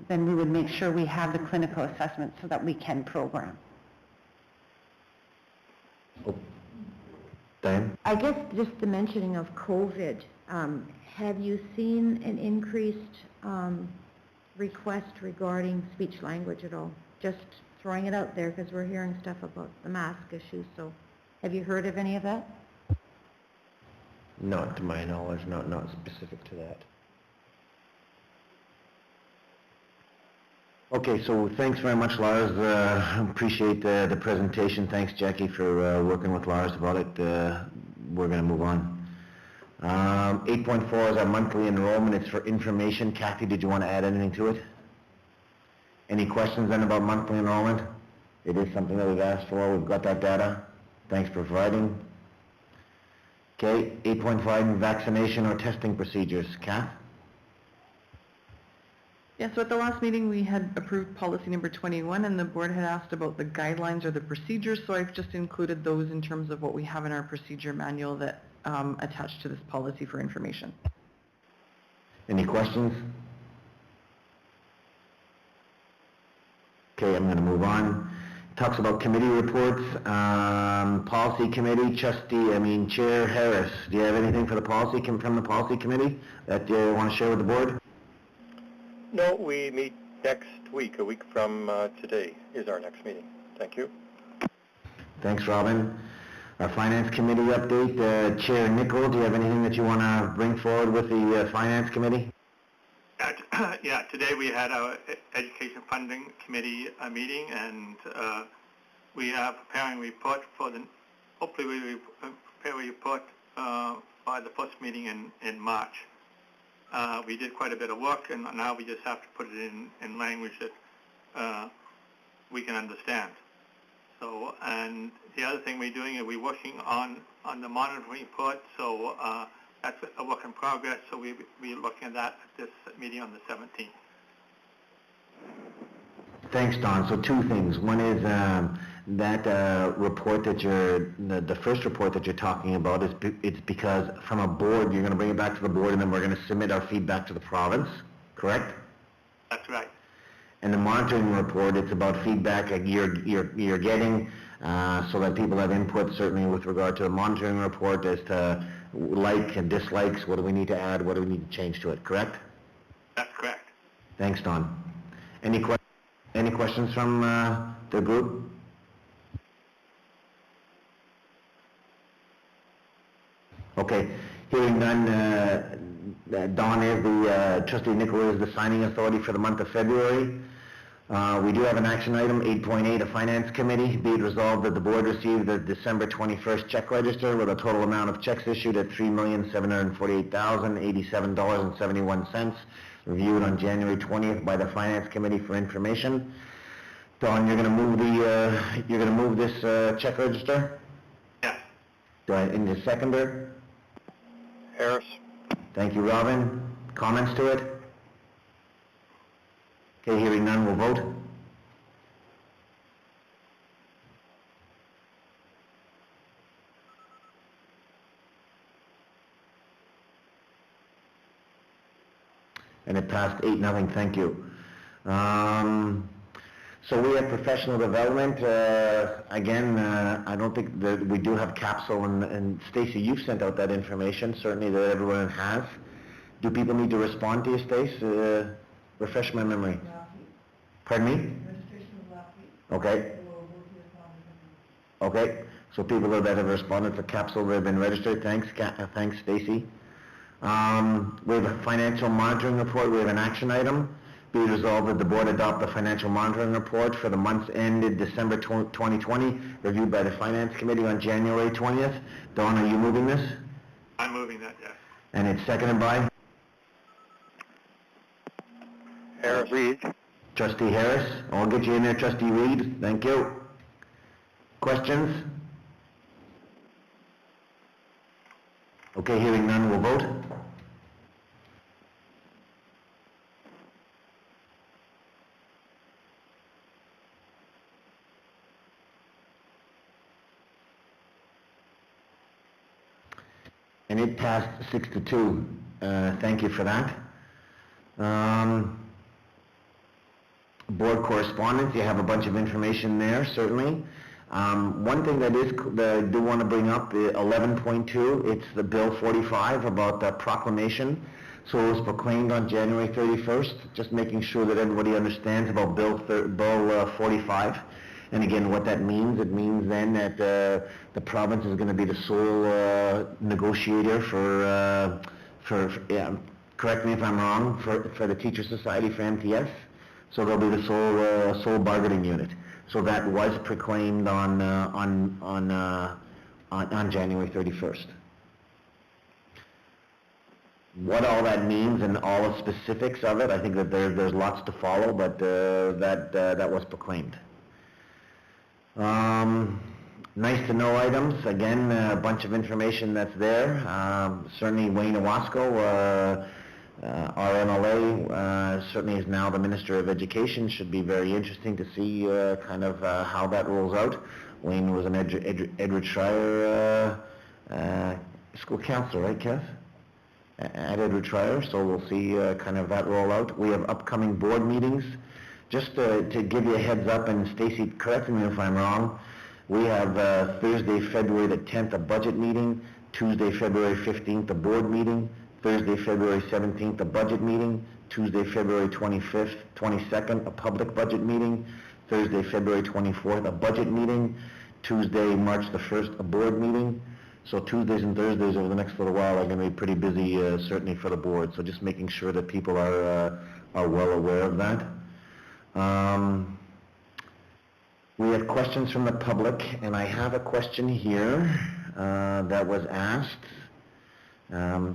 Then we would make sure we have the clinical assessment so that we can program. Diane? I guess just the mentioning of COVID, have you seen an increased request regarding speech language at all? Just throwing it out there because we're hearing stuff about the mask issue, so have you heard of any of that? Not to my knowledge, not specific to that. Okay, so thanks very much, Lars. Appreciate the presentation. Thanks, Jackie, for working with Lars about it. We're going to move on. 8.4 is our monthly enrollment. It's for information. Kathy, did you want to add anything to it? Any questions then about monthly enrollment? It is something that we've asked for. We've got that data. Thanks for providing. Okay, 8.5, vaccination or testing procedures. Kath? Yeah, so at the last meeting, we had approved policy number 21, and the board had asked about the guidelines or the procedures, so I've just included those in terms of what we have in our procedure manual that attached to this policy for information. Any questions? Okay, I'm going to move on. Talks about committee reports. Policy committee, Chair Harris, do you have anything for the policy from the policy committee that you want to share with the board? No, we meet next week. A week from today is our next meeting. Thank you. Thanks, Robin. Our Finance Committee update, Chair Nicol, do you have anything that you want to bring forward with the Finance Committee? Yeah, today we had our Education Funding Committee meeting, and we are preparing a report for hopefully we prepare a report by the first meeting in March. We did quite a bit of work, and now we just have to put it in language that we can understand. So, and the other thing we're doing is we're working on the monitoring report, so that's a work in progress, so we're looking at that at this meeting on the 17th. Thanks, Don. So two things. One is that report that the first report that you're talking about it's because from a board, you're going to bring it back to the board, and then we're going to submit our feedback to the province, correct? That's right. And the monitoring report, it's about feedback you're getting, so that people have input, certainly with regard to the monitoring report as to like and dislikes, what do we need to add, what do we need to change to it, correct? That's correct. Thanks, Don. Any questions from the group? Okay, hearing none, Don is Trustee Nicol is the signing authority for the month of February. We do have an action item, 8.8, a Finance Committee. Be it resolved that the board received the December 21st check register with a total amount of checks issued at $3,748,087.71, reviewed on January 20th by the Finance Committee for information. Don, you're going to move this check register? Yes. Do I need a seconder? Harris. Thank you, Robin. Comments to it? Okay, hearing none, we'll vote. And it passed 8-0, thank you. So we have professional development. Again, I don't think that we do have capsule, and Stacy, you've sent out that information, certainly that everyone has. Do people need to respond to you, Stace? Refresh my memory. Pardon me? Registration was last week. Okay. Okay, so people that have responded for capsule, they've been registered. Thanks, Stacy. We have a financial monitoring report. We have an action item. Be resolved that the board adopt the financial monitoring report for the months ended December 2020, reviewed by the Finance Committee on January 20th. Don, are you moving this? I'm moving that, yes. And it's seconded by? Harris. Reed. Trustee Harris. I'll get you in there, Trustee Reed. Thank you. Questions? Okay, hearing none, we'll vote. And it passed 6-2. Thank you for that. Board correspondence, you have a bunch of information there, certainly. One thing that I do want to bring up, 11.2, it's the Bill 45 about the proclamation. So it was proclaimed on January 31st, just making sure that everybody understands about Bill 45. And again, what that means, it means then that the province is going to be the sole negotiator for correct me if I'm wrong, for the Teacher Society for MTS. So they'll be the sole bargaining unit. So that was proclaimed on January 31st. What all that means and all the specifics of it, I think that there's lots to follow, but that was proclaimed. Nice to know items. Again, a bunch of information that's there. Certainly Wayne Owasco, our MLA, certainly is now the Minister of Education. Should be very interesting to see kind of how that rolls out. Wayne was an Edward Schreier school counselor, right, Kev? At Edward Schreier, so we'll see kind of that roll out. We have upcoming board meetings. Just to give you a heads up, and Stacy, correct me if I'm wrong, we have Thursday, February the 10th, a budget meeting, Tuesday, February 15th, a board meeting, Thursday, February 17th, a budget meeting, Tuesday, February 25th, 22nd, a public budget meeting, Thursday, February 24th, a budget meeting, Tuesday, March the 1st, a board meeting. So Tuesdays and Thursdays over the next little while are going to be pretty busy, certainly for the board. So just making sure that people are well aware of that. We have questions from the public, and I have a question here that was asked.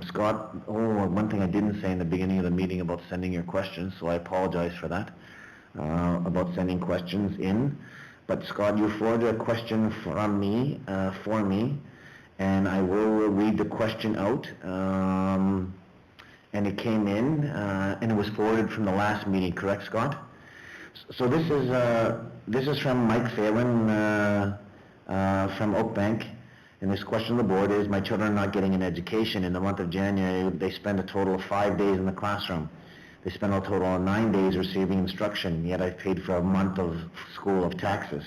Scott, one thing I didn't say in the beginning of the meeting about sending your questions, so I apologize for that, about sending questions in. But Scott, you forwarded a question from me, for me, and I will read the question out. And it came in, and it was forwarded from the last meeting, correct, Scott? So this is from Mike Phelan from Oakbank, and this question of the board is, my children are not getting an education. In the month of January, they spend a total of 5 days in the classroom. They spend a total of 9 days receiving instruction, yet I've paid for a month of school of taxes.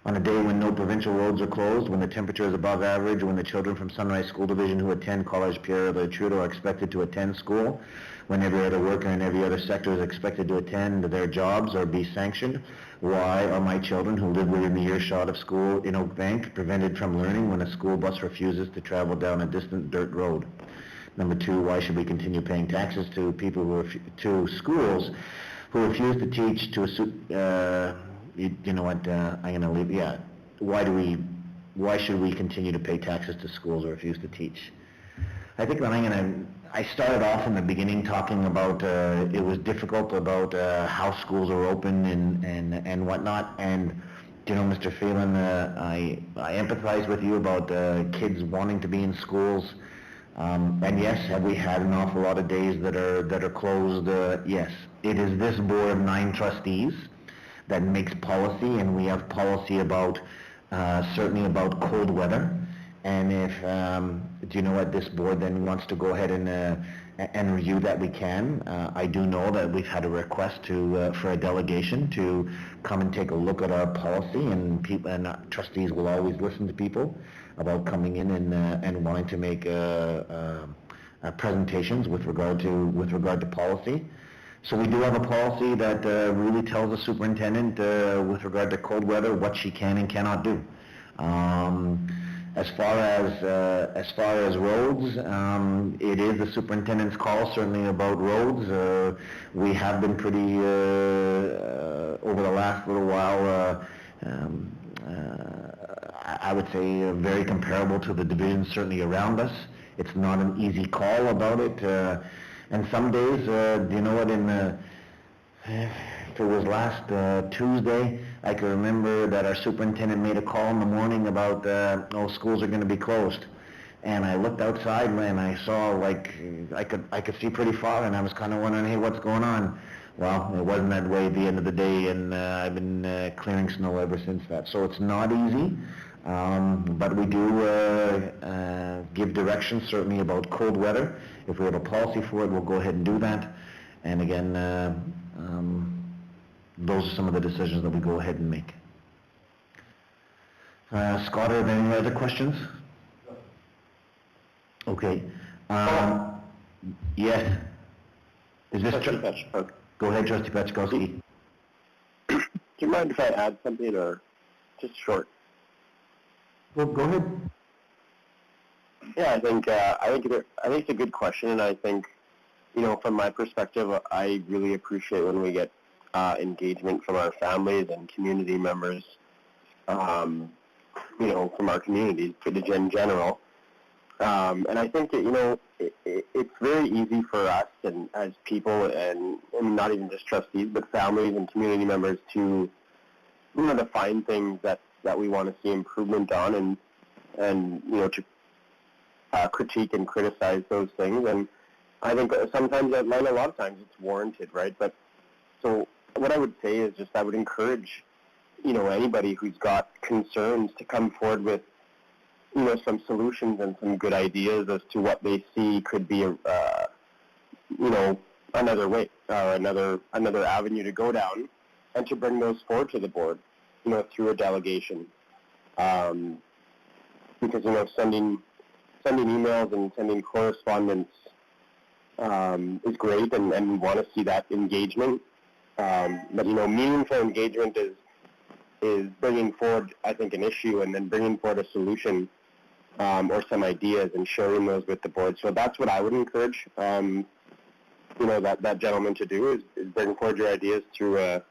On a day when no provincial roads are closed, when the temperature is above average, when the children from Sunrise School Division who attend College Pierre de Trudeau are expected to attend school, when every other worker in every other sector is expected to attend their jobs or be sanctioned, why are my children who live within the earshot of school in Oakbank prevented from learning when a school bus refuses to travel down a distant dirt road? Number two, why should we continue paying taxes to people to schools who refuse to teach to a you know what, I'm going to leave, yeah. Why should we continue to pay taxes to schools who refuse to teach? I think that I started off in the beginning talking about, it was difficult about how schools are open and whatnot, and you know, Mr. Phelan, I empathize with you about kids wanting to be in schools, and yes, have we had an awful lot of days that are closed? Yes. It is this board of 9 trustees that makes policy, and we have policy about, certainly about cold weather. And if, do you know what, this board then wants to go ahead and review that, we can. I do know that we've had a request for a delegation to come and take a look at our policy, and trustees will always listen to people about coming in and wanting to make presentations with regard to policy. So we do have a policy that really tells the superintendent with regard to cold weather what she can and cannot do. As far as roads, it is the superintendent's call, certainly about roads. We have been pretty over the last little while. I would say very comparable to the divisions certainly around us. It's not an easy call about it. And some days, you know what, if it was last Tuesday, I can remember that our superintendent made a call in the morning about, schools are going to be closed. And I looked outside and I saw, like, I could see pretty far, and I was kind of wondering, hey, what's going on? Well, it wasn't that way at the end of the day, and I've been clearing snow ever since that. So it's not easy. But we do give directions certainly about cold weather. If we have a policy for it, we'll go ahead and do that. And again, those are some of the decisions that we go ahead and make. Scott, are there any other questions? Okay. Yes. Is this Go ahead, Trustee Pachkowski. Do you mind if I add something, or just short? Well, go ahead. Yeah, I think it's a good question, and I think, you know, from my perspective, I really appreciate when we get engagement from our families and community members, you know, from our communities in general. And I think that, you know, it's very easy for us and as people, and not even just trustees, but families and community members to, you know, to find things that we want to see improvement on, and you know, to critique and criticize those things. And I think sometimes, and a lot of times, it's warranted, right? But so what I would say is just I would encourage, you know, anybody who's got concerns to come forward with, you know, some solutions and some good ideas as to what they see could be, you know, another way, or another avenue to go down, and to bring those forward to the board, you know, through a delegation. Because, you know, sending emails and sending correspondence is great, and we want to see that engagement. But, you know, meaningful engagement is bringing forward, I think, an issue and then bringing forward a solution or some ideas and sharing those with the board. So that's what I would encourage, that gentleman to do is bring forward your ideas through a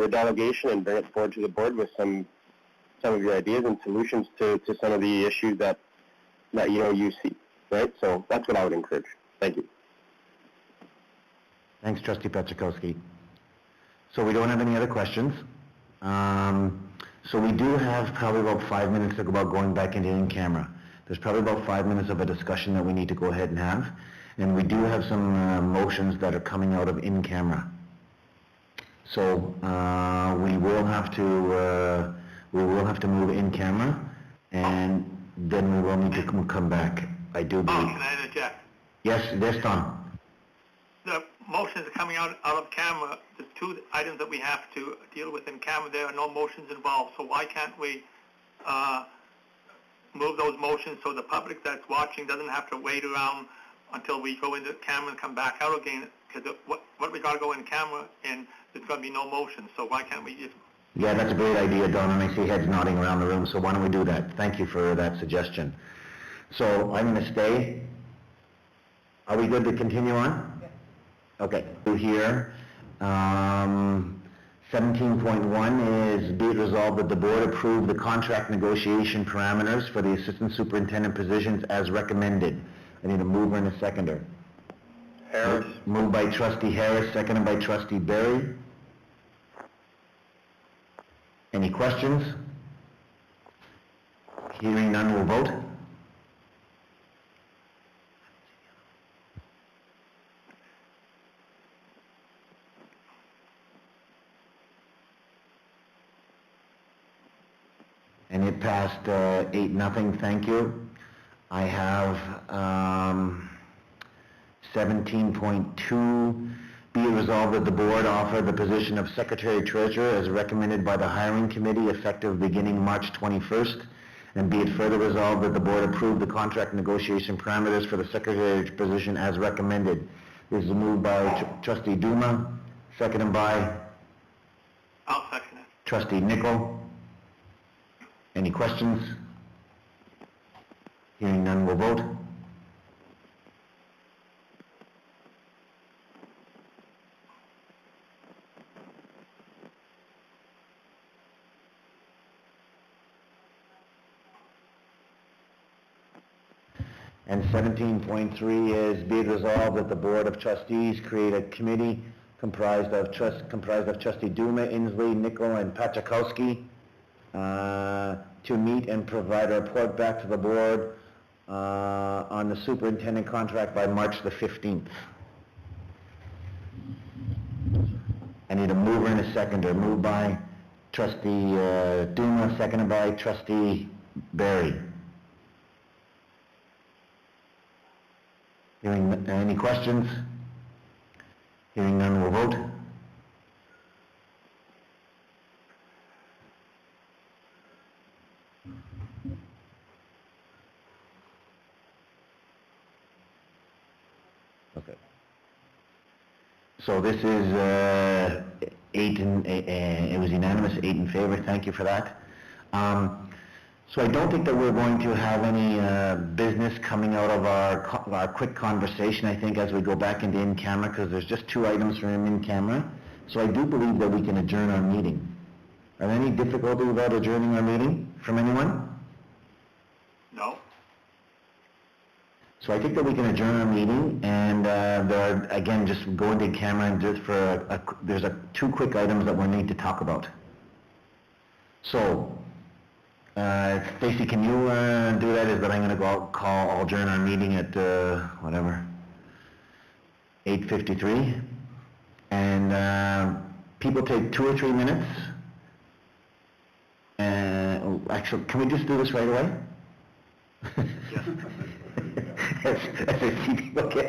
delegation and bring it forward to the board with some of your ideas and solutions to some of the issues that you see, right? So that's what I would encourage. Thank you. Thanks, Trustee Petrikowski. So we don't have any other questions. So we do have probably about 5 minutes about going back into in-camera. There's probably about 5 minutes of a discussion that we need to go ahead and have. And we do have some motions that are coming out of in-camera. So we will have to move in-camera, and then we will need to come back. I do believe. Can I interject? Yes, Tom. The motions are coming out of camera. There's two items that we have to deal with in camera. There are no motions involved. So why can't we move those motions so the public that's watching doesn't have to wait around until we go into camera and come back out again? Because what we got to go in camera, and there's going to be no motion. So why can't we just... Yeah, that's a great idea, Don, and I see heads nodding around the room, so why don't we do that? Thank you for that suggestion. So I'm going to stay. Are we good to continue on? Okay, so here, 17.1 is be it resolved that the board approve the contract negotiation parameters for the assistant superintendent positions as recommended. I need a mover and a seconder. Harris. Moved by Trustee Harris, seconded by Trustee Berry. Any questions? Hearing none, we'll vote. And it passed 8-0, thank you. I have 17.2, be it resolved that the board offer the position of Secretary-Treasurer as recommended by the hiring committee effective beginning March 21st. And be it further resolved that the board approve the contract negotiation parameters for the Secretary position as recommended. This is moved by Trustee Duma, seconded by... I'll second it. Trustee Nicol. Any questions? Hearing none, we'll vote. And 17.3 is be it resolved that the Board of Trustees create a committee comprised of Trustee Duma, Inslee, Nicol, and Paczakowski to meet and provide a report back to the board on the superintendent contract by March the 15th. I need a mover and a seconder. Moved by Trustee Duma, seconded by Trustee Berry. Hearing any questions? Hearing none, we'll vote. Okay. So this is 8 and it was unanimous, 8 in favor. Thank you for that. So I don't think that we're going to have any business coming out of our quick conversation, I think, as we go back into in-camera, because there's just 2 items from in-camera. So I do believe that we can adjourn our meeting. Are there any difficulty about adjourning our meeting from anyone? No. So I think that we can adjourn our meeting, and again, just go into camera and just for there's 2 quick items that we need to talk about. So, Stacy, can you do that? Is that I'm going to I'll adjourn our meeting at whatever 8:53, and people take 2 or 3 minutes. Actually, can we just do this right away? Yes. Okay.